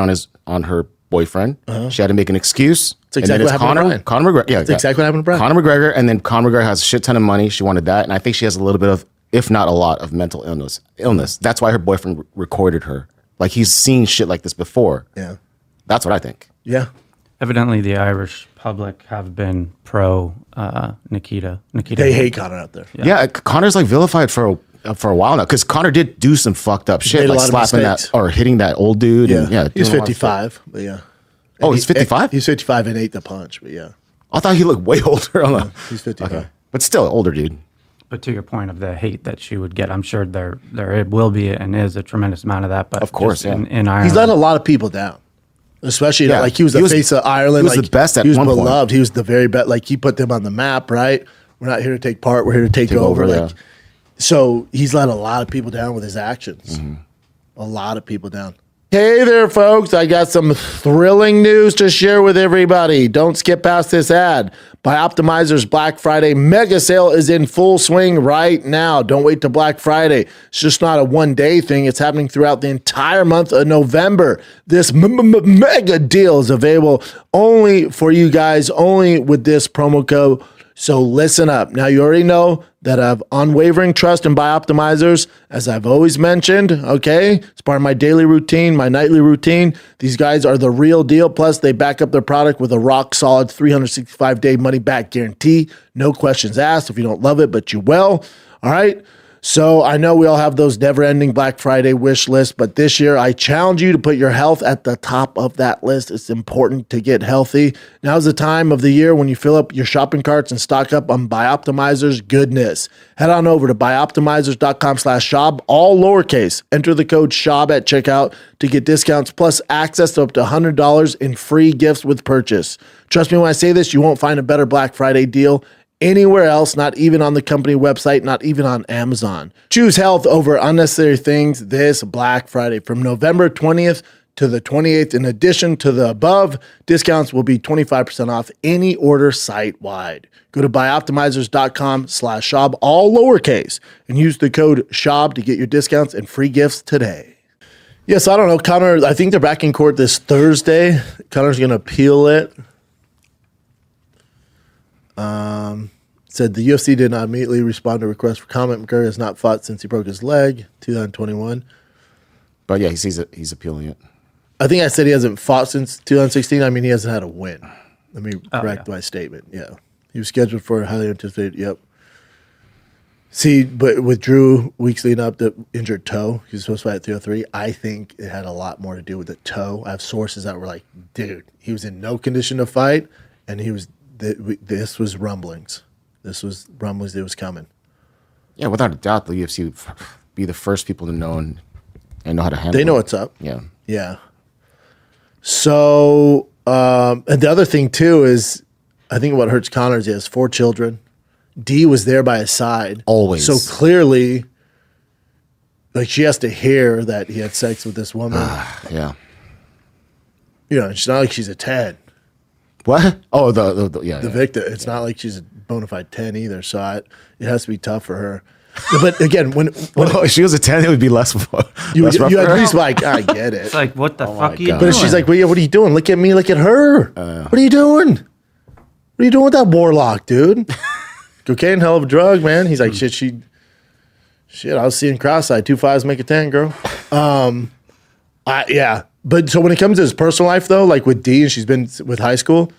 on her boyfriend. She had to make an excuse. It's exactly what happened to Brian. Conor McGregor. Yeah, That's exactly what happened to Brian. Conor McGregor, and then Conor McGregor has a shit ton of money. She wanted that, and I think she has a little bit of, if not a lot, of mental illness. That's why her boyfriend recorded her. Like, he's seen shit like this before. Yeah. That's what I think. Yeah. Evidently, the Irish public have been pro Nikita. They hate Conor out there. Yeah, Conor's like vilified for a while now because Conor did do some fucked up shit, made a like lot of slapping mistakes. that or hitting that old dude. Yeah. And, yeah, He's doing a lot of 55, but yeah. Oh, he's 55? He's 55 and ate the punch, but yeah. I thought he looked way older. He's 55. Okay. But still, older dude. But to your point of the hate that she would get, I'm sure there will be and is a tremendous amount of that. But Of course, just yeah. in Ireland, He's let a lot of people down. Especially, Yeah. like, he was the face of Ireland. He was like, the best at He was one point. beloved. He was the very best. Like, he put them on the map, right? We're not here to take part. We're here to take over. over, Like, yeah. so he's let a lot of people down with his actions. Mm-hmm. A lot of people down. Hey there, folks. I got some thrilling news to share with everybody. Don't skip past this ad. Bioptimizer's Black Friday mega sale is in full swing right now. Don't wait till Black Friday. It's just not a one-day thing. It's happening throughout the entire month of November. This mega deal is available only for you guys, only with this promo code. So listen up. Now, you already know that I have unwavering trust in Bioptimizers, as I've always mentioned, okay? It's part of my daily routine, my nightly routine. These guys are the real deal. Plus, they back up their product with a rock-solid 365-day money-back guarantee. No questions asked if you don't love it, but you will. All right? So I know we all have those never-ending Black Friday wish lists, but this year I challenge you to put your health at the top of that list. It's important to get healthy. Now's the time of the year when you fill up your shopping carts and stock up on Bioptimizer's goodness. Head on over to bioptimizers.com/Schaub, all lowercase. Enter the code Schaub at checkout to get discounts plus access to up to $100 in free gifts with purchase. Trust me when I say this, you won't find a better Black Friday deal anywhere else, not even on the company website, not even on Amazon. Choose health over unnecessary things this Black Friday from November 20th to the 28th. In addition to the above, discounts will be 25% off any order site-wide. Go to bioptimizers.com/Schaub, all lowercase, and use the code Schaub to get your discounts and free gifts today. Yes, I don't know. Conor, I think they're back in court this Thursday. Conor's going to appeal it. Said the UFC did not immediately respond to requests for comment. McGregor has not fought since he broke his leg, 2021. But yeah, he sees it. He's appealing it. I think I said he hasn't fought since 2016. I mean, he hasn't had a win. Let me correct my statement. Yeah. He was scheduled for a highly anticipated, yep. See, but with Drew weeks leading up to injured toe, he was supposed to fight at 303. I think it had a lot more to do with the toe. I have sources that were like, dude, he was in no condition to fight, and this was rumblings. This was rumblings that it was coming. Yeah, without a doubt, the UFC would be the first people to know and know how to handle it. They know what's up. Yeah. Yeah. So, and the other thing, too, is I think what hurts Conor is he has 4 children. D was there by his side. Always. So clearly, like, she has to hear that he had sex with this woman. Yeah. You know, it's not like she's a 10. What? Oh, the victim. It's not like she's a bona fide 10 either. So it has to be tough for her. But again, when if she was a 10, it would be less. you less rough at for her. least like, I get it. It's like, what the fuck are you God. doing? But she's like, well, yeah, what are you doing? Look at me, look at her. What are you doing? What are you doing with that warlock, dude? Cocaine, hell of a drug, man. He's like, shit, I was seeing cross-eyed. 2 5s make a 10, girl. Yeah. But so when it comes to his personal life, though, like with D, and she's been with high school,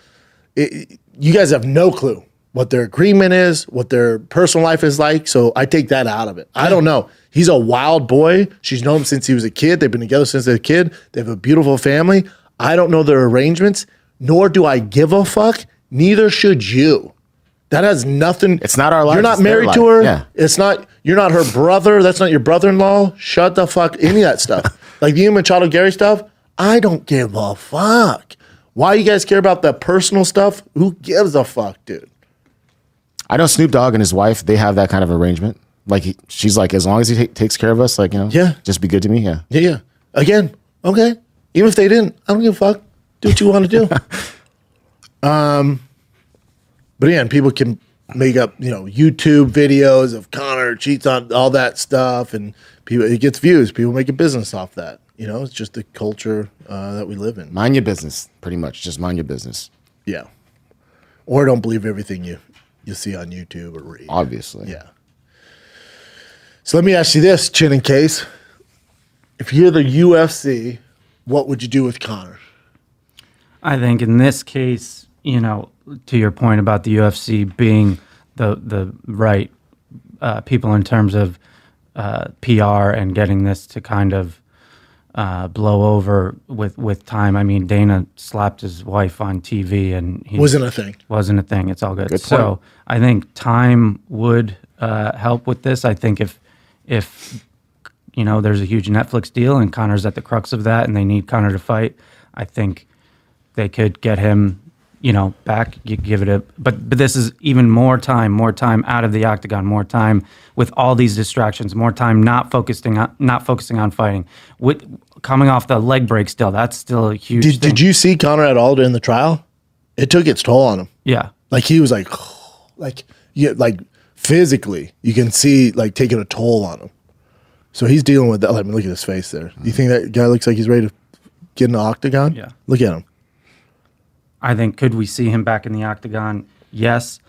you guys have no clue what their agreement is, what their personal life is like. So I take that out of it. I don't know. He's a wild boy. She's known him since he was a kid. They've been together since they're a kid. They have a beautiful family. I don't know their arrangements, nor do I give a fuck. Neither should you. That has nothing. It's not our life. You're not it's their married life. to her. Yeah. It's not. You're not her brother. That's not your brother-in-law. Shut the fuck. Any of that stuff. Like the Ian Machado Gary stuff. I don't give a fuck. Why you guys care about that personal stuff? Who gives a fuck, dude? I know Snoop Dogg and his wife, they have that kind of arrangement. Like, she's like, as long as he takes care of us, like, Yeah. just be good to me. Yeah. Yeah. Again, okay. Even if they didn't, I don't give a fuck. Do what you want to do. But again, people can make up, YouTube videos of Conor cheats on all that stuff, and people, it gets views. People make a business off that. it's just the culture that we live in. Mind your business, pretty much. Just mind your business. Yeah. Or don't believe everything you see on YouTube or read. Obviously. Yeah. So let me ask you this, Chin and Case. If you're the UFC, what would you do with Conor? I think in this case, to your point about the UFC being the right people in terms of PR and getting this to kind of blow over with time. I mean, Dana slapped his wife on TV and he Wasn't a thing. Wasn't a thing. It's all good. Good So point. I think time would help with this. I think if there's a huge Netflix deal and Conor's at the crux of that and they need Conor to fight, I think they could get him, back. You give it but this is even more time out of the octagon, more time with all these distractions, more time not focusing on fighting. Coming off the leg break still, that's still a huge thing. Did you see Conor at all during the trial? It took its toll on him. Yeah. Like he was like physically, you can see like taking a toll on him. So he's dealing with that. I mean, look at his face there. You think that guy looks like he's ready to get in the octagon? Yeah. Look at him. I think, could we see him back in the octagon? Yes.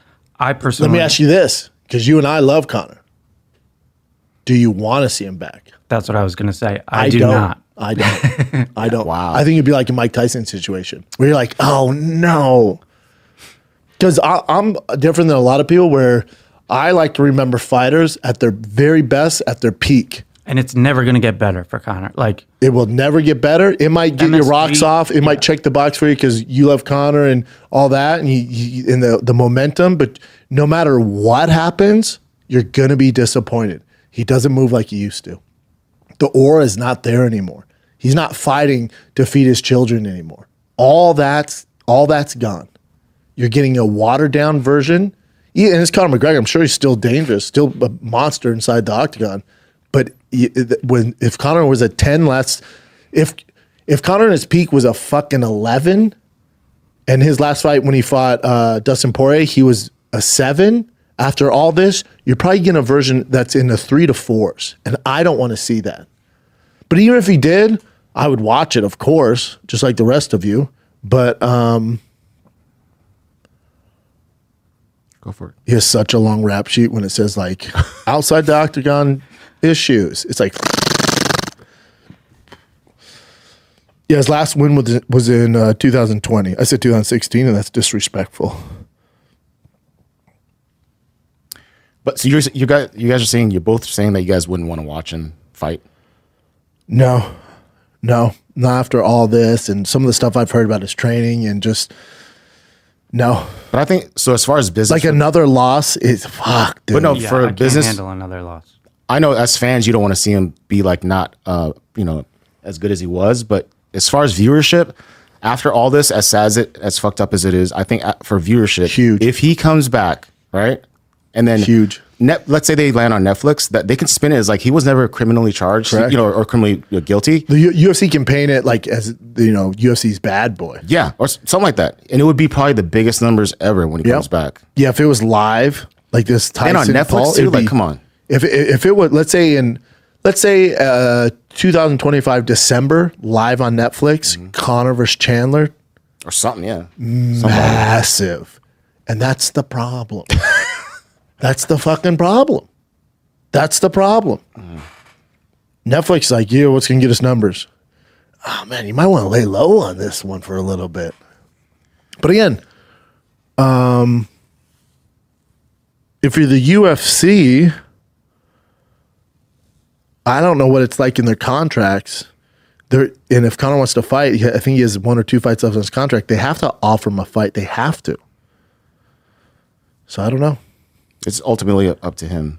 I personally... Let me ask you this, because you and I love Conor. Do you want to see him back? That's what I was going to say. I do don't. not. I don't. I don't. Wow. I think it'd be like a Mike Tyson situation where you're like, oh no. Because I'm different than a lot of people where I like to remember fighters at their very best, at their peak. And it's never going to get better for Conor. Like, It will never get better. It might get your MSG, rocks off. It might check the box for you because you love Conor and all that, and you and the momentum. But no matter what happens, you're gonna be disappointed. He doesn't move like he used to. The aura is not there anymore. He's not fighting to feed his children anymore. All that's gone. You're getting a watered down version. Yeah, and it's Conor McGregor. I'm sure he's still dangerous, still a monster inside the octagon. But if Conor was a 10 if Conor in his peak was a fucking 11, and his last fight when he fought Dustin Poirier, he was a 7. After all this, you're probably getting a version that's in the 3 to 4s, and I don't want to see that. But even if he did, I would watch it, of course, just like the rest of you. But Go for it. he has such a long rap sheet when it says like outside the octagon issues. It's like, yeah, his last win was in 2020. I said 2016, and that's disrespectful. But so you guys are saying, you're both saying that you guys wouldn't want to watch him fight? No, not after all this and some of the stuff I've heard about his training and just no. But I think so. As far as business, Like another loss is fuck, dude. but no, yeah, for I can't business, handle another loss. I know as fans, you don't want to see him be like not, as good as he was. But as far as viewership, after all this, as sad as fucked up as it is, I think for viewership, Huge. If he comes back, right, and then Huge. Let's say they land on Netflix, that they can spin it as like he was never criminally charged, Correct. or criminally guilty. The UFC can paint it like as UFC's bad boy. Yeah, or something like that, and it would be probably the biggest numbers ever when he comes back. Yeah, if it was live like this And Tyson on Netflix Paul, too. it'd Like, be- come on. If it would, let's say 2025 December live on Netflix, Conor versus Chandler, Or something, yeah. massive, and that's the problem. That's the fucking problem. That's the problem. Netflix is like, yeah, what's gonna get us numbers? Oh man, you might want to lay low on this one for a little bit. But again, if you're the UFC, I don't know what it's like in their contracts. And if Conor wants to fight, I think he has 1 or 2 fights left on his contract. They have to offer him a fight. They have to. So I don't know. It's ultimately up to him.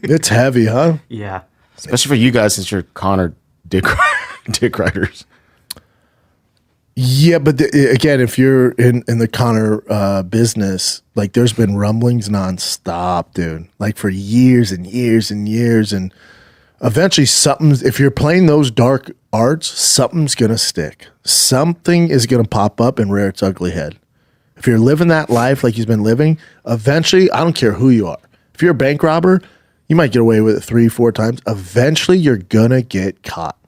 It's heavy, huh? Yeah. Especially for you guys, since you're Connor dick riders. Yeah, but again, if you're in the Conor business, like there's been rumblings nonstop, dude. Like for years and years and years, and eventually if you're playing those dark arts, something's gonna stick. Something is gonna pop up and rear its ugly head. If you're living that life like he's been living, eventually, I don't care who you are, If you're a bank robber, you might get away with it 3-4 times. Eventually, you're gonna get caught.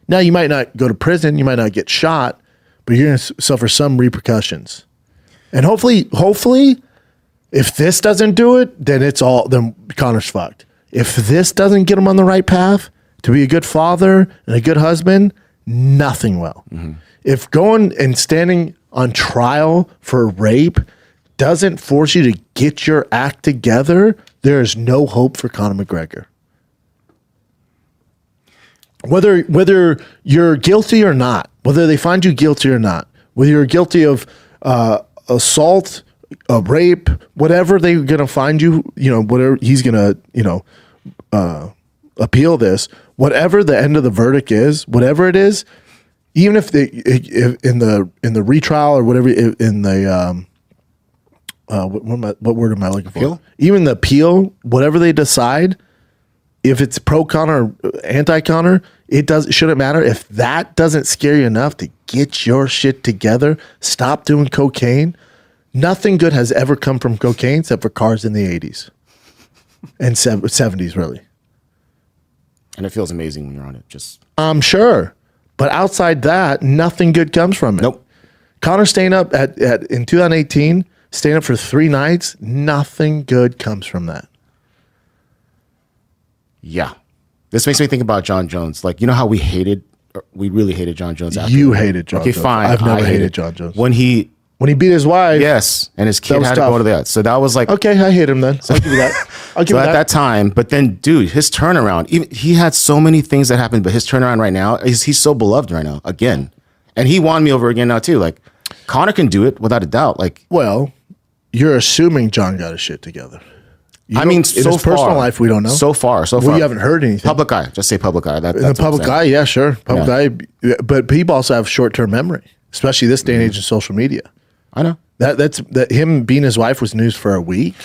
Now, you might not go to prison, you might not get shot, but you're gonna suffer some repercussions. And hopefully, if this doesn't do it, then Conor's fucked. If this doesn't get him on the right path to be a good father and a good husband, nothing will. Mm-hmm. If going and standing on trial for rape doesn't force you to get your act together, there is no hope for Conor McGregor. Whether you're guilty or not, whether they find you guilty or not, whether you're guilty of assault, rape, whatever they're going to find you, whatever he's going to, appeal this, whatever the end of the verdict is, whatever it is, even if in the retrial or whatever in the what word am I looking for? Appeal? Even the appeal, whatever they decide, if it's pro Conor or anti Conor, it shouldn't matter. If that doesn't scare you enough to get your shit together, stop doing cocaine. Nothing good has ever come from cocaine except for cars in the 80s and 70s, really. And it feels amazing when you're on it. I'm sure. But outside that, nothing good comes from it. Nope. Conor staying up in 2018, staying up for 3 nights, nothing good comes from that. Yeah. This makes me think about John Jones. Like, you know how we really hated John Jones after You hated John Jones. Fine. I've never hated John Jones. When he beat his wife. Yes. And his kid had to go to that. So that was like, okay, I hate him then. So I'll give you that. So at that time, but then, dude, his turnaround, he had so many things that happened, but his turnaround right now, he's so beloved right now, again. And he won me over again now, too. Like, Conor can do it without a doubt. Like, well, you're assuming John got his shit together. I mean, in his personal life, we don't know. So far. Well, you haven't heard anything. Public eye. Just say public eye. The public eye, yeah, sure. Public eye. But people also have short-term memory, especially this day and age of social media. I know. That him being his wife was news for a week.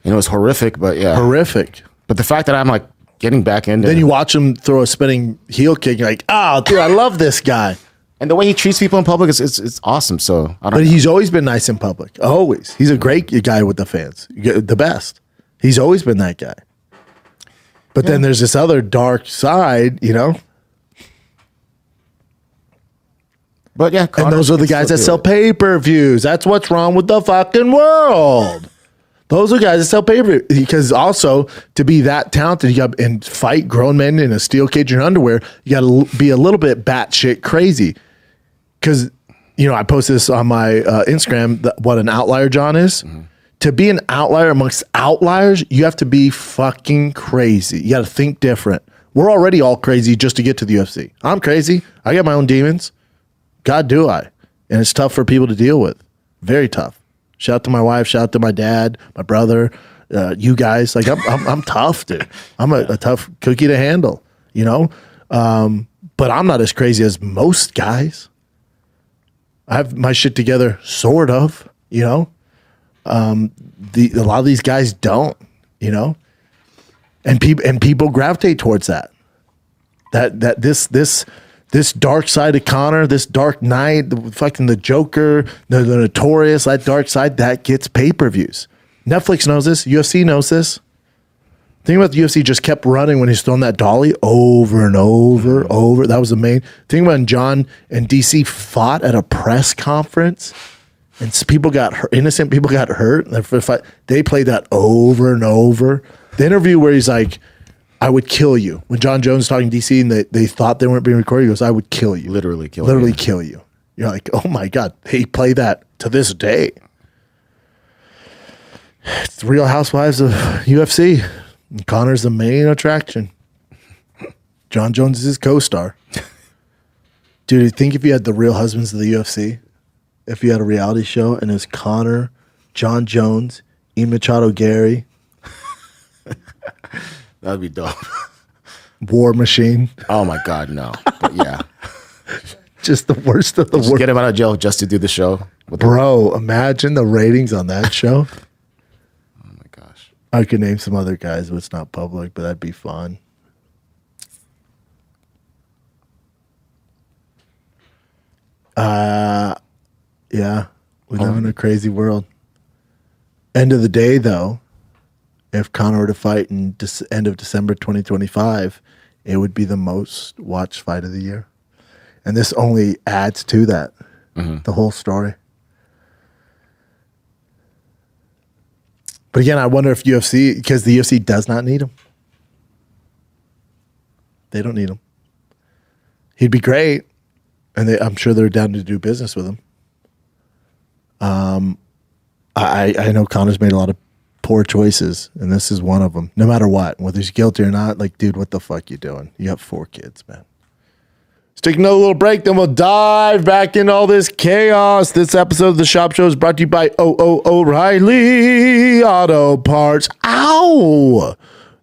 And it was horrific, but yeah. Horrific. But the fact that I'm like getting back into Then you watch him throw a spinning heel kick, you're like, oh, dude, I love this guy. And the way he treats people in public is awesome. So I don't know. He's always been nice in public. Always. He's a great guy with the fans. The best. He's always been that guy. But then there's this other dark side, But yeah, and those are the guys that sell pay-per-views. That's what's wrong with the fucking world. Those are guys that sell pay-per-view. Because also, to be that talented, you got and fight grown men in a steel cage and underwear, you got to be a little bit batshit crazy. Because, I posted this on my Instagram, what an outlier John is. Mm-hmm. To be an outlier amongst outliers, you have to be fucking crazy. You got to think different. We're already all crazy just to get to the UFC. I'm crazy. I got my own demons. God, do I. And it's tough for people to deal with. Very tough. Shout out to my wife. Shout out to my dad, my brother, you guys. Like, I'm tough, dude. I'm a tough cookie to handle, But I'm not as crazy as most guys. I have my shit together, sort of, A lot of these guys don't, And people gravitate towards that. This dark side of Conor, this dark knight, the Joker, the Notorious, that dark side, that gets pay-per-views. Netflix knows this. UFC knows this. Think about the UFC just kept running when he's throwing that dolly over and over. That was the main thing. When John and DC fought at a press conference and people got hurt, innocent people got hurt. They played that over and over. The interview where he's like, I would kill you. When John Jones was talking to DC and they thought they weren't being recorded, he goes, I would kill you. Literally kill you. You're like, oh my God, they play that to this day. It's the Real Housewives of UFC. And Conor's the main attraction. John Jones is his co-star. Dude, I think if you had the Real Husbands of the UFC, if you had a reality show and it was Conor, John Jones, Ian Machado Gary. That'd be dope. War Machine. Oh my God, no. But yeah. Just the worst of the worst. Get him out of jail just to do the show. Bro, imagine the ratings on that show. Oh my gosh. I could name some other guys, but it's not public, but that'd be fun. Yeah. We live in a crazy world. End of the day, though, if Conor were to fight in end of December 2025, it would be the most watched fight of the year. And this only adds to that, the whole story. But again, I wonder if UFC, because the UFC does not need him. They don't need him. He'd be great, and I'm sure they're down to do business with him. I know Conor's made a lot of poor choices, and this is one of them. No matter what, whether he's guilty or not, like, dude, what the fuck you doing? You have 4 kids, man. Let's take another little break, then we'll dive back into all this chaos. This episode of the Shop Show is brought to you by O'Reilly Auto Parts. Ow!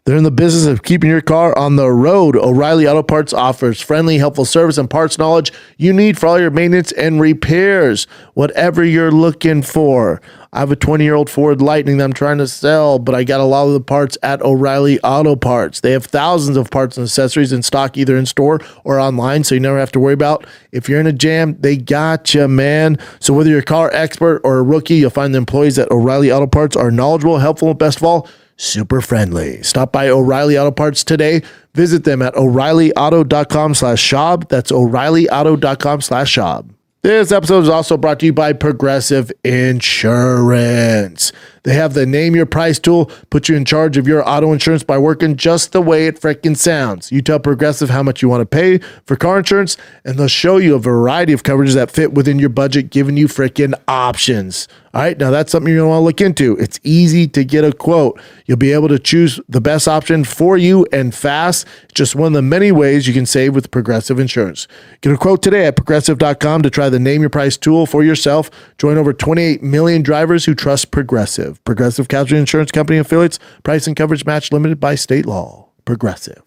They're in the business of keeping your car on the road. O'Reilly Auto Parts offers friendly, helpful service and parts knowledge you need for all your maintenance and repairs, whatever you're looking for. I have a 20-year-old Ford Lightning that I'm trying to sell, but I got a lot of the parts at O'Reilly Auto Parts. They have thousands of parts and accessories in stock either in store or online, so you never have to worry about if you're in a jam. They got you, man. So whether you're a car expert or a rookie, you'll find the employees at O'Reilly Auto Parts are knowledgeable, helpful, and best of all, super friendly. Stop by O'Reilly Auto Parts today. Visit them at O'ReillyAuto.com/Schaub. That's O'ReillyAuto.com/Schaub. This episode is also brought to you by Progressive Insurance. They have the Name Your Price tool, put you in charge of your auto insurance by working just the way it frickin' sounds. You tell Progressive how much you want to pay for car insurance, and they'll show you a variety of coverages that fit within your budget, giving you frickin' options. All right, now that's something you're going to want to look into. It's easy to get a quote. You'll be able to choose the best option for you and fast. It's just one of the many ways you can save with Progressive Insurance. Get a quote today at Progressive.com to try the Name Your Price tool for yourself. Join over 28 million drivers who trust Progressive. Progressive Casualty Insurance Company affiliates. Price and coverage match limited by state law. Progressive.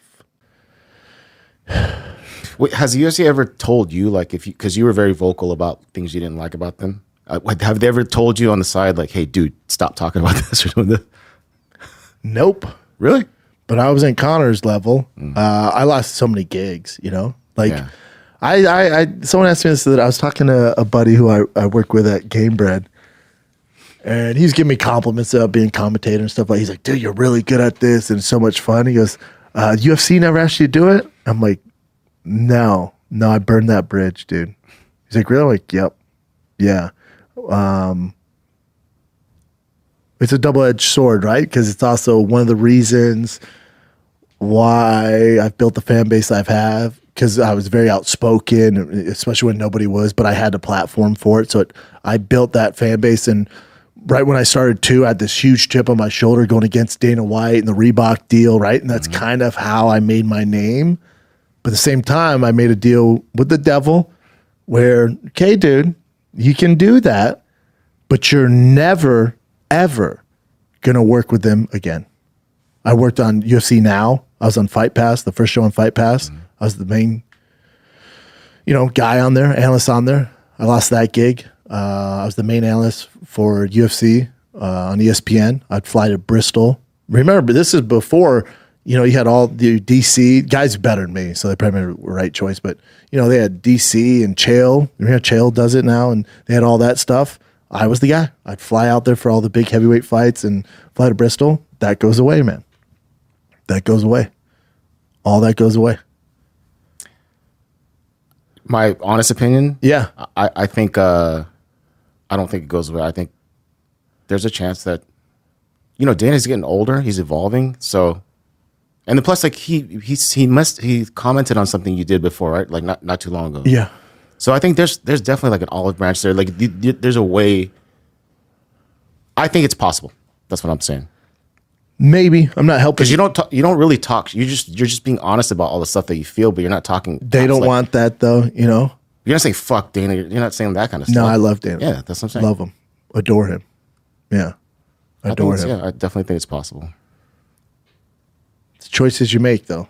Wait, has the UFC ever told you, like, because you were very vocal about things you didn't like about them? Have they ever told you on the side, like, hey, dude, stop talking about this or doing this? Nope. Really? But I was in Conor's level. I lost so many gigs, you know? Like, Yeah. I someone asked me this, that I was talking to a buddy who I work with at Game Bread, and he's giving me compliments about being a commentator and stuff. Like, he's like, dude, you're really good at this, and it's so much fun. He goes, UFC never asked you to do it? I'm like, no, I burned that bridge, dude. He's like, really? I'm like, yep. Yeah. It's a double-edged sword, right? Because it's also one of the reasons why I've built the fan base I've have, because I was very outspoken, especially when nobody was, but I had a platform for it. So I built that fan base, and right when I started too, I had this huge chip on my shoulder going against Dana White and the Reebok deal, right? And that's kind of how I made my name. But at the same time, I made a deal with the devil where, okay, dude, you can do that, but you're never, ever going to work with them again. I worked on UFC Now. I was on Fight Pass, the first show on Fight Pass. I was the main, guy on there, analyst on there. I lost that gig. I was the main analyst for UFC on ESPN. I'd fly to Bristol. Remember, this is before, you had all the DC guys better than me, so they probably made the right choice. But, they had DC and Chael. Chael does it now, and they had all that stuff. I was the guy. I'd fly out there for all the big heavyweight fights and fly to Bristol. That goes away, man. That goes away. All that goes away. My honest opinion? Yeah. I think, I don't think it goes away. I think there's a chance that, Dana's getting older. He's evolving. So, and the plus, like, he commented on something you did before, right? Like not too long ago. Yeah. So I think there's definitely like an olive branch there. Like there's a way. I think it's possible. That's what I'm saying. Maybe I'm not helping because you don't really talk. You're just being honest about all the stuff that you feel, but you're not talking. They don't want that though. You're not saying fuck Dana. You're not saying that kind of stuff. No, I love Dana. Yeah, that's what I'm saying. Love him, adore him. Yeah, adore him. Yeah, I definitely think it's possible. It's choices you make though.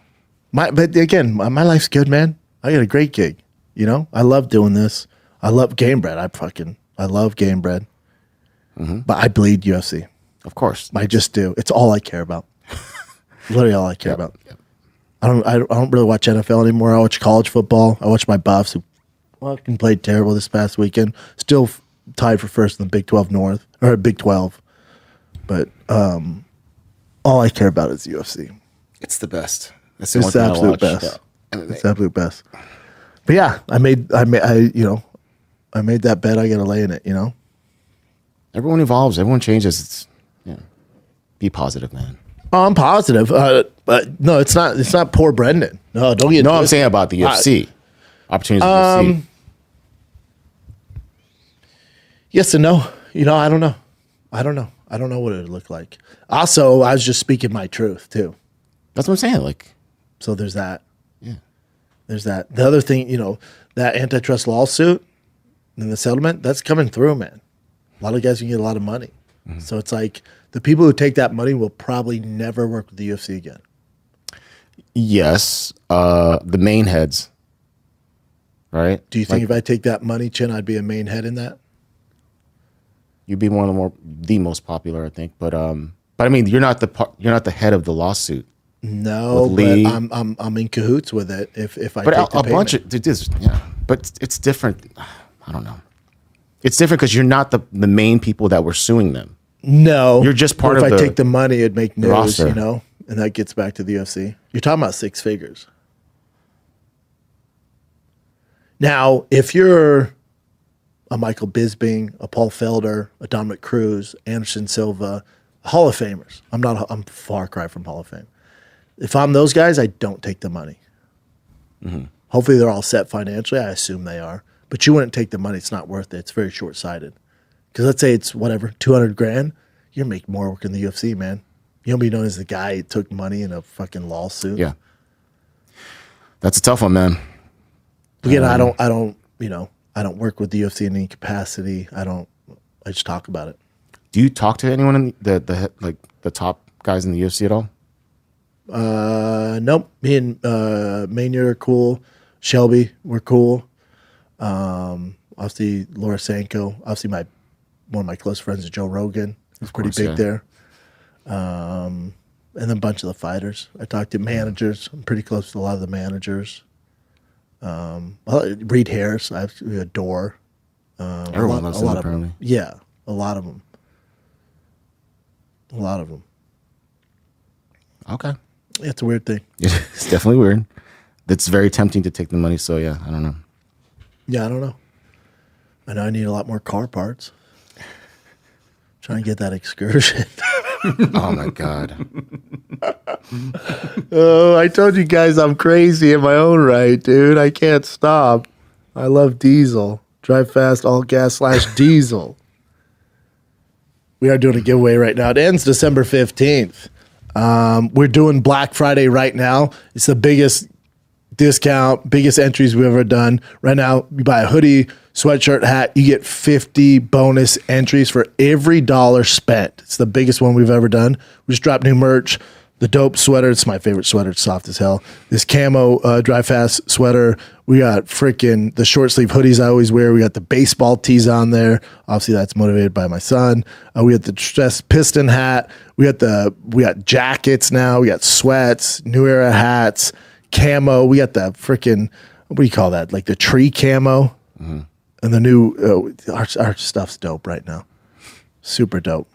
But again, my life's good, man. I got a great gig. I love doing this. I love Game Bread. I love Game Bread. Mm-hmm. But I bleed UFC. Of course. I just do. It's all I care about. Literally all I care about. Yep. I don't really watch NFL anymore. I watch college football. I watch my Buffs who fucking played terrible this past weekend. Still tied for first in the Big 12 North or Big 12. But all I care about is UFC. It's the best. That's the It's the absolute best. It's the absolute best. But yeah, I made that bet. I got to lay in it. Everyone evolves. Everyone changes. It's be positive, man. Oh, I'm positive. But no, it's not. It's not poor Brendan. No, don't get. No, I'm saying about the UFC opportunities. UFC. Yes and no. I don't know. I don't know what it would look like. Also, I was just speaking my truth too. That's what I'm saying. Like, so there's that. yeah. There's that. The other thing, that antitrust lawsuit and the settlement, that's coming through, man. A lot of guys can get a lot of money. Mm-hmm. So it's like the people who take that money will probably never work with the UFC again. Yes. The main heads. Right? Do you think if I take that money, Chin, I'd be a main head in that? You'd be one of the most popular, I think. But I mean, you're not the head of the lawsuit. No, but I'm in cahoots with it. If I but take the a payment. bunch of it is, yeah. But it's different. I don't know. It's different because you're not the main people that were suing them. No, you're just part of. If I take the money, it'd make news, roster. and that gets back to the UFC. You're talking about 6 figures. Now, if you're a Michael Bisping, a Paul Felder, a Dominic Cruz, Anderson Silva, Hall of Famers. I'm far cry from Hall of Fame. If I'm those guys, I don't take the money. Mm-hmm. Hopefully they're all set financially. I assume they are. But you wouldn't take the money. It's not worth it. It's very short-sighted. Because let's say it's whatever, $200,000. You're making more work in the UFC, man. You'll be known as the guy who took money in a fucking lawsuit. Yeah. That's a tough one, man. Again, I don't work with the UFC in any capacity. I just talk about it. Do you talk to anyone in the top guys in the UFC at all? Nope. Me and Maynard are cool. Shelby, we're cool. Obviously Laura Sanko. Obviously one of my close friends is Joe Rogan. He's pretty big there. And then a bunch of the fighters. I talk to managers. I'm pretty close to a lot of the managers. Reed Harris, I adore. Everyone loves him, apparently. Yeah, a lot of them. A lot of them. Okay. Yeah, it's a weird thing. It's definitely weird. It's very tempting to take the money, so yeah, I don't know. Yeah, I don't know. I know I need a lot more car parts. Trying to get that excursion. Oh my God. Oh, I told you guys I'm crazy in my own right, dude. I can't stop. I love diesel. Drive fast, all gas / diesel. We are doing a giveaway right now. It ends December 15th. We're doing Black Friday right now. It's the biggest discount, biggest entries we've ever done. Right now, you buy a hoodie, sweatshirt, hat, you get 50 bonus entries for every dollar spent. It's the biggest one we've ever done. We just dropped new merch. The dope sweater. It's my favorite sweater. It's soft as hell. This camo Drive Fast sweater. We got freaking the short sleeve hoodies I always wear. We got the baseball tees on there. Obviously, that's motivated by my son. We got the stress piston hat. We got jackets now. We got sweats, New Era hats, camo. We got the freaking, what do you call that? Like the tree camo. Mm-hmm. And the new, our stuff's dope right now. Super dope.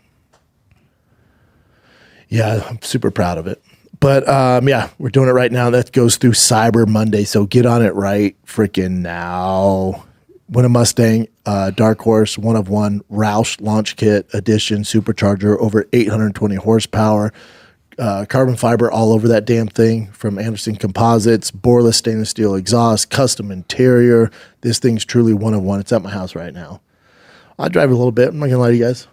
Yeah, I'm super proud of it. But yeah, we're doing it right now. That goes through Cyber Monday, so get on it right freaking now. Win a Mustang, Dark Horse, 1 of 1, Roush Launch Kit Edition, Supercharger, over 820 horsepower, carbon fiber all over that damn thing from Anderson Composites, boreless stainless steel exhaust, custom interior. This thing's truly 1 of 1. It's at my house right now. I drive a little bit. I'm not going to lie to you guys.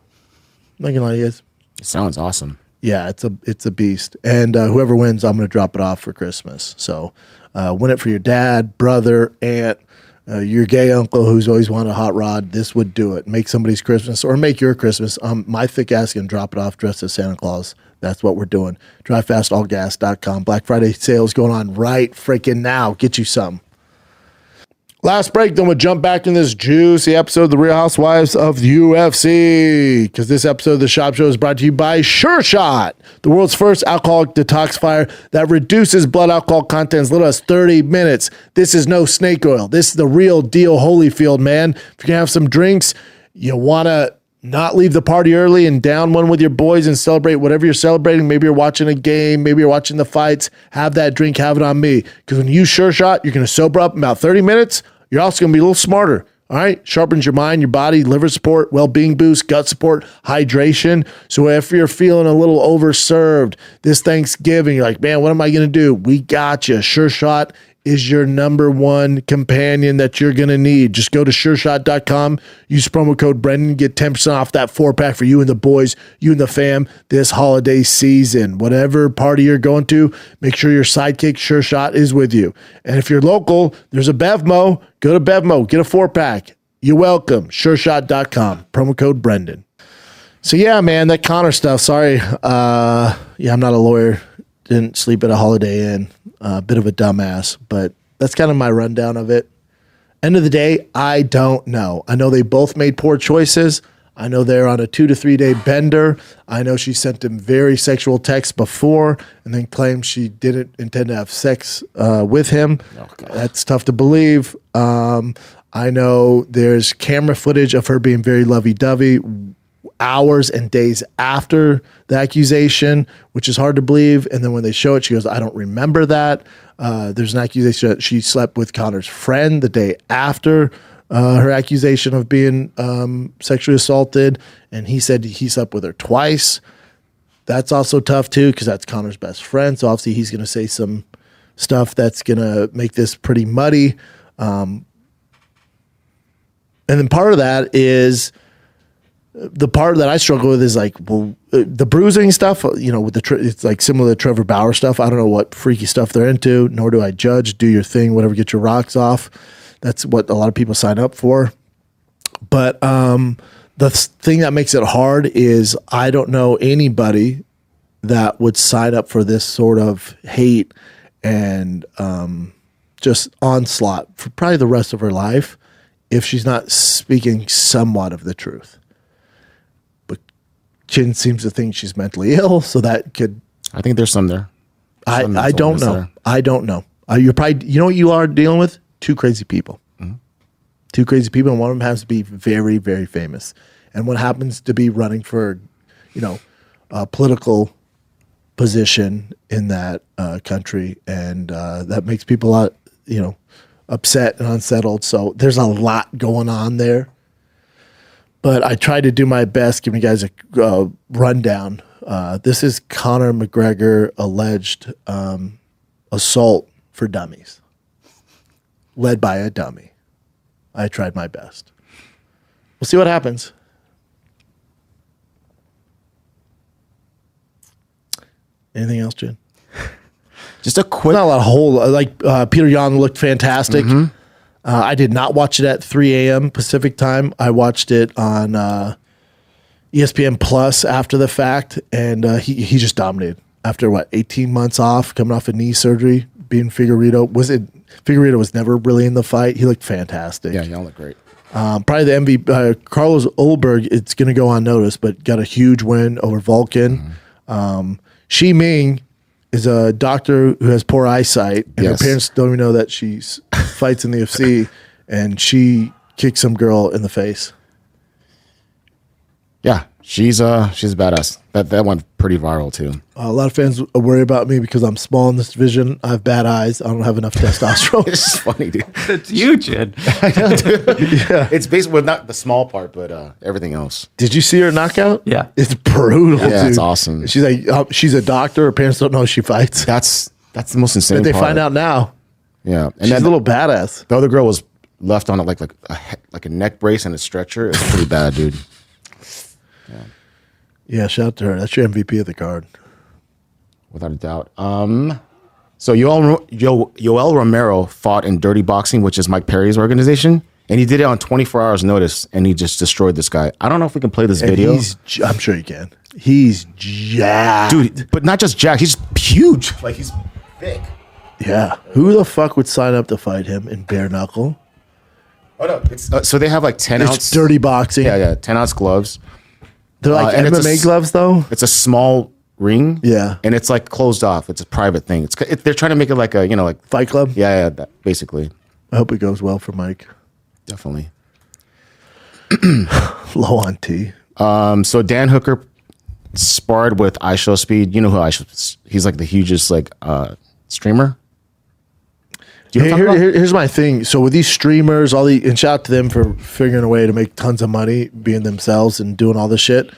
It sounds awesome. Yeah, it's a beast. And whoever wins, I'm going to drop it off for Christmas. So win it for your dad, brother, aunt, your gay uncle who's always wanted a hot rod. This would do it. Make somebody's Christmas or make your Christmas. My thick ass can drop it off dressed as Santa Claus. That's what we're doing. DriveFastAllGas.com. Black Friday sales going on right freaking now. Get you some. Last break, then we'll jump back in this juicy episode of The Real Housewives of the UFC. Because this episode of the Schaub Show is brought to you by Sure Shot, the world's first alcoholic detoxifier that reduces blood alcohol content as little as 30 minutes. This is no snake oil. This is the real deal Holyfield, man. If you're going to have some drinks, you want to not leave the party early and down one with your boys and celebrate whatever you're celebrating. Maybe you're watching a game. Maybe you're watching the fights. Have that drink. Have it on me. Because when you use Sure Shot, you're going to sober up in about 30 minutes. You're also going to be a little smarter. All right. Sharpens your mind, your body, liver support, well-being boost, gut support, hydration. So if you're feeling a little overserved this Thanksgiving, you're like, man, what am I going to do? We got you. Sure Shot is your number one companion that you're going to need. Just go to SureShot.com, use promo code Brendan, get 10% off that 4-pack for you and the boys, you and the fam this holiday season. Whatever party you're going to, make sure your sidekick Sure Shot is with you. And if you're local, there's a Bevmo. Go to Bevmo, get a 4-pack. You're welcome. SureShot.com, promo code Brendan. So yeah, man, that Conor stuff, sorry. Yeah, I'm not a lawyer. Didn't sleep at a Holiday Inn. A bit of a dumbass, but that's kind of my rundown of it. End of the day, I don't know. I know they both made poor choices. I know they're on a 2 to 3 day bender. I know she sent him very sexual texts before and then claimed she didn't intend to have sex with him. Okay. That's tough to believe. I know there's camera footage of her being very lovey-dovey hours and days after the accusation, which is hard to believe. And then when they show it, she goes, I don't remember that. There's an accusation that she slept with Conor's friend the day after her accusation of being sexually assaulted. And he said he slept with her twice. That's also tough too, because that's Conor's best friend. So obviously he's going to say some stuff that's going to make this pretty muddy. And then part of that is, the part that I struggle with is like, well, the bruising stuff, you know, with it's like similar to Trevor Bauer stuff. I don't know what freaky stuff they're into, nor do I judge. Do your thing, whatever, get your rocks off. That's what a lot of people sign up for. But the thing that makes it hard is I don't know anybody that would sign up for this sort of hate and just onslaught for probably the rest of her life if she's not speaking somewhat of the truth. Chin seems to think she's mentally ill, so that could. I think there's some there. I don't know. There. I don't know. You're probably, you know what you are dealing with? Two crazy people. Mm-hmm. Two crazy people, and one of them has to be very, very famous. And one happens to be running for, you know, a political position in that country, and that makes people a lot, you know, upset and unsettled. So there's a lot going on there. But I tried to do my best, giving you guys a rundown. This is Conor McGregor alleged assault for dummies, led by a dummy. I tried my best. We'll see what happens. Anything else, Jen? Just a quick. Not a lot of whole. Like Peter Yan looked fantastic. Mm-hmm. I did not watch it at 3 a.m. Pacific time. I watched it on ESPN Plus after the fact, and he just dominated. After, 18 months off, coming off a knee surgery, being Figueiredo. Figueiredo was never really in the fight. He looked fantastic. Yeah, y'all look great. Probably the MVP, Carlos Ulberg, it's going to go unnoticed, but got a huge win over Vulcan. Mm-hmm. Shi Ming is a doctor who has poor eyesight, and her parents don't even know that she fights in the UFC, and she kicked some girl in the face. Yeah, she's a badass. That went pretty viral too. A lot of fans worry about me because I'm small in this division. I have bad eyes. I don't have enough testosterone. It's just funny, dude. It's you, Jed. I know, dude. Yeah. It's basically not the small part, but everything else. Did you see her knockout? Yeah, it's brutal. Yeah, dude. it's awesome. She's like, she's a doctor. Her parents don't know she fights. That's the most insane. But they part. find out now. Yeah, and she's a little badass. The other girl was left on like a neck brace and a stretcher. It's pretty bad, dude. Yeah, shout out to her. That's your MVP of the card. Without a doubt. So Yoel Romero fought in Dirty Boxing, which is Mike Perry's organization, and he did it on 24 hours notice, and he just destroyed this guy. I don't know if we can play this video. I'm sure you can. He's jacked. Dude, but not just jacked. He's huge. Like, he's big. Yeah. Who the fuck would sign up to fight him in bare knuckle? Oh, no. It's, so they have like 10 ounce. Dirty Boxing. Yeah. 10 ounce gloves. They're like MMA gloves, though? It's a small ring. Yeah. And it's like closed off. It's a private thing. They're trying to make it like a, like Fight Club? Yeah, basically. I hope it goes well for Mike. Definitely. Low on tea. So Dan Hooker sparred with IShowSpeed. You know who he's like the hugest like streamer. Here's my thing. So with these streamers, and shout out to them for figuring a way to make tons of money, being themselves and doing all this shit.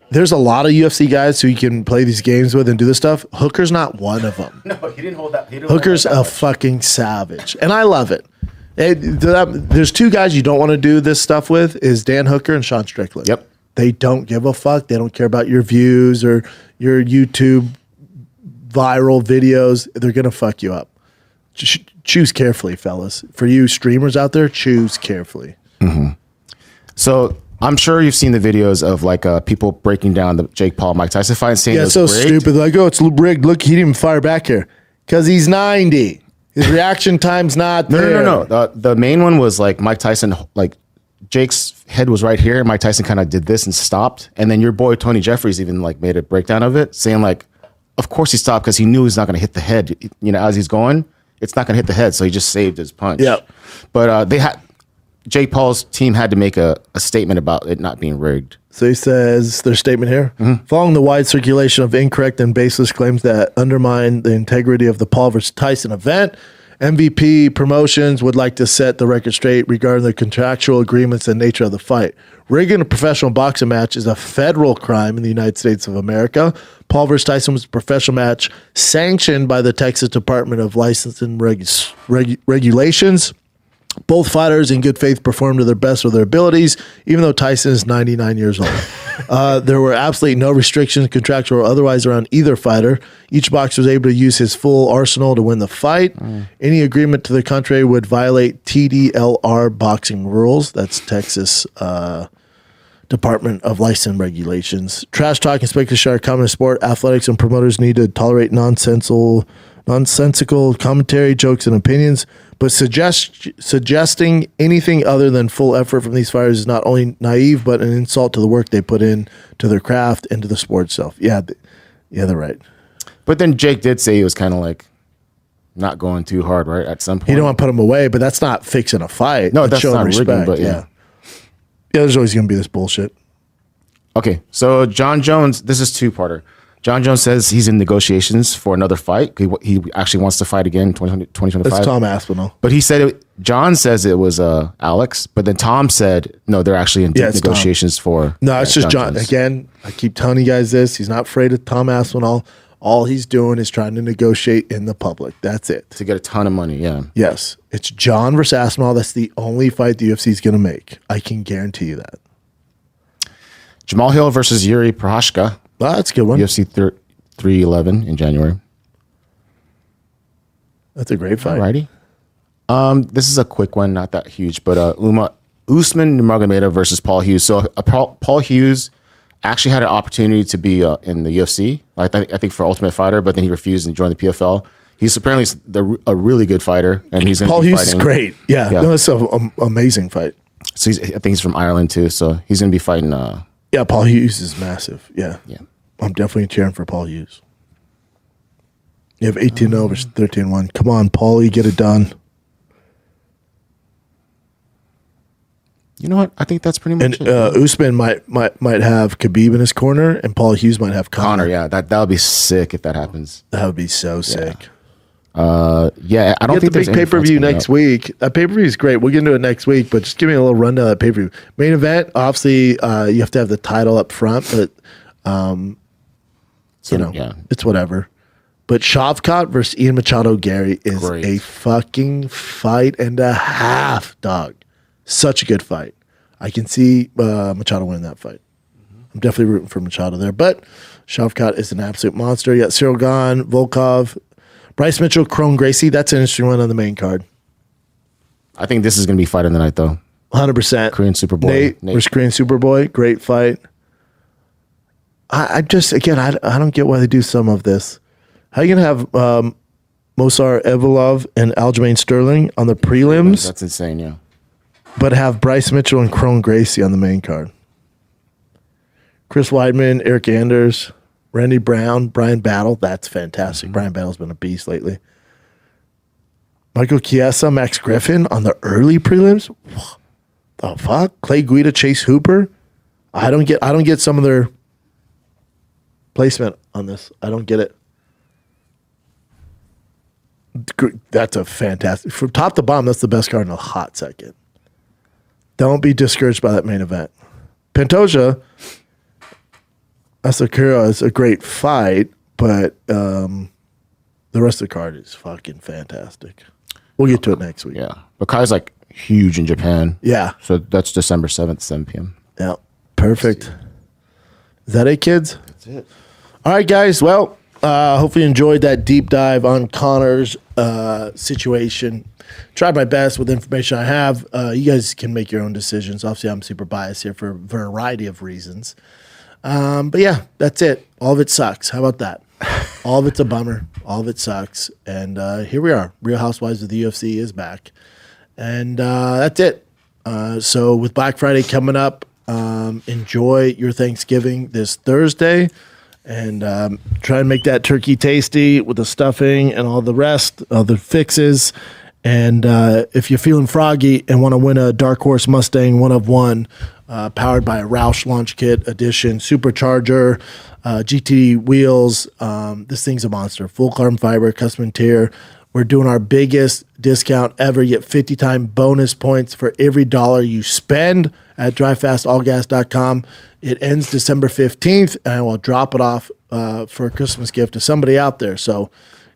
There's a lot of UFC guys who you can play these games with and do this stuff. Hooker's not one of them. No, he didn't hold that. Hooker's a fucking savage, and I love it. There's two guys you don't want to do this stuff with is Dan Hooker and Sean Strickland. Yep. They don't give a fuck. They don't care about your views or your YouTube viral videos. They're going to fuck you up. Choose carefully, fellas. For you streamers out there, choose carefully. Mm-hmm. So I'm sure you've seen the videos of like people breaking down the Jake Paul Mike Tyson fight and saying it's so rigged. stupid. Like, oh, it's rigged. Look, he didn't even fire back here because he's 90. His reaction time's not there. No. The main one was like Mike Tyson, like Jake's head was right here. Mike Tyson kind of did this and stopped. And then your boy Tony Jeffries even like made a breakdown of it, saying like, of course he stopped because he knew he's not going to hit the head. You know, as he's going, it's not going to hit the head. So he just saved his punch. Yeah. But Jake Paul's team had to make a statement about it not being rigged. So he says, their statement here, following the wide circulation of incorrect and baseless claims that undermine the integrity of the Paul versus Tyson event, MVP Promotions would like to set the record straight regarding the contractual agreements and nature of the fight. Rigging a professional boxing match is a federal crime in the United States of America. Paul versus Tyson was a professional match sanctioned by the Texas Department of Licensing Regulations. Both fighters in good faith performed to their best of their abilities, even though Tyson is 99 years old. There were absolutely no restrictions, contractual or otherwise, around either fighter. Each boxer was able to use his full arsenal to win the fight. Any agreement to the contrary would violate TDLR boxing rules. That's Texas Department of Licensing Regulations. Trash talk and speculation are common in sport. Athletics and promoters need to tolerate nonsensical commentary, jokes, and opinions. But suggesting anything other than full effort from these fighters is not only naive, but an insult to the work they put in to their craft and to the sport itself. Yeah, they're right. But then Jake did say he was kind of like not going too hard, right? At some point. You don't want to put him away, but that's not fixing a fight. No, that's not rigging, but yeah. Yeah, there's always going to be this bullshit. Okay, so John Jones, this is two-parter. John Jones says he's in negotiations for another fight. He actually wants to fight again in 2025. That's Tom Aspinall. But he said John says it was Alex, but then Tom said, no, they're actually in deep negotiations for. No, it's just John. Again, I keep telling you guys this. He's not afraid of Tom Aspinall. All he's doing is trying to negotiate in the public. That's it. To get a ton of money, yeah. Yes. It's John versus Aspinall. That's the only fight the UFC is going to make. I can guarantee you that. Jamal Hill versus Yuri Prochazka. Oh, that's a good one. UFC 311 in January. That's a great fight. Alrighty. This is a quick one, not that huge, but Usman Nurmagomedov versus Paul Hughes. So Paul Hughes actually had an opportunity to be in the UFC, I think for Ultimate Fighter, but then he refused and joined the PFL. He's apparently a really good fighter, and he's going to Paul be Hughes fighting. is great. Yeah. No, that's an amazing fight. So I think he's from Ireland too, so he's going to be fighting. Yeah, Paul Hughes is massive. Yeah. I'm definitely cheering for Paul Hughes. You have 18-0 versus 13-1. Come on, Paulie, get it done. You know what? I think that's pretty much and, it. Usman might have Khabib in his corner, and Paul Hughes might have Conor. Yeah, that would be sick if that happens. That would be so sick. I don't think the big pay-per-view next week. That pay-per-view is great. We'll get into it next week, but just give me a little rundown of that pay-per-view. Main event, obviously, you have to have the title up front, but it's whatever. But Shavkat versus Ian Machado Gary is a fucking fight and a half, dog. Such a good fight. I can see Machado winning that fight. I'm definitely rooting for Machado there. But Shavkat is an absolute monster. You got Cyril Gane, Volkov, Bryce Mitchell, Crone Gracie. That's an interesting one on the main card. I think this is going to be fight of the night, though. 100%. Korean Superboy. Nate versus Korean Superboy. Great fight. I just, again, I don't get why they do some of this. How are you going to have Mosar Evloev and Aljamain Sterling on the prelims? That's insane, yeah. But have Bryce Mitchell and Crone Gracie on the main card. Chris Weidman, Eric Anders, Randy Brown, Brian Battle. That's fantastic. Brian Battle's been a beast lately. Michael Chiesa, Max Griffin on the early prelims. What the fuck? Clay Guida, Chase Hooper. I don't get some of their placement on this. I don't get it. That's a fantastic, from top to bottom, that's the best card in a hot second. Don't be discouraged by that main event. Pantoja, Asakura is a great fight, but the rest of the card is fucking fantastic. We'll get to it next week. Yeah. But Kai's like huge in Japan. Yeah. So that's December 7th, 7 p.m. Yeah. Perfect. Is that it, kids? That's it. All right, guys. Well, hopefully you enjoyed that deep dive on Conor's situation. Tried my best with the information I have. You guys can make your own decisions. Obviously, I'm super biased here for a variety of reasons. But yeah, that's it. All of it sucks. How about that? All of it's a bummer. All of it sucks. And here we are. Real Housewives of the UFC is back. And that's it. So with Black Friday coming up, enjoy your Thanksgiving this Thursday. And try and make that turkey tasty with the stuffing and all the rest of the fixes. And if you're feeling froggy and want to win a Dark Horse Mustang 1 of 1, powered by a Roush Launch Kit Edition Supercharger, GT wheels, this thing's a monster. Full carbon fiber, custom tier. We're doing our biggest discount ever. You get 50-time bonus points for every dollar you spend at drivefastallgas.com. It ends December 15th, and I will drop it off for a Christmas gift to somebody out there. So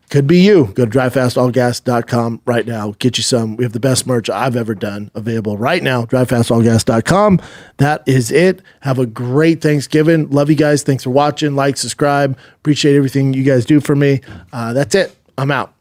could be you. Go to drivefastallgas.com right now. Get you some. We have the best merch I've ever done available right now. Drivefastallgas.com. That is it. Have a great Thanksgiving. Love you guys. Thanks for watching. Like, subscribe. Appreciate everything you guys do for me. That's it. I'm out.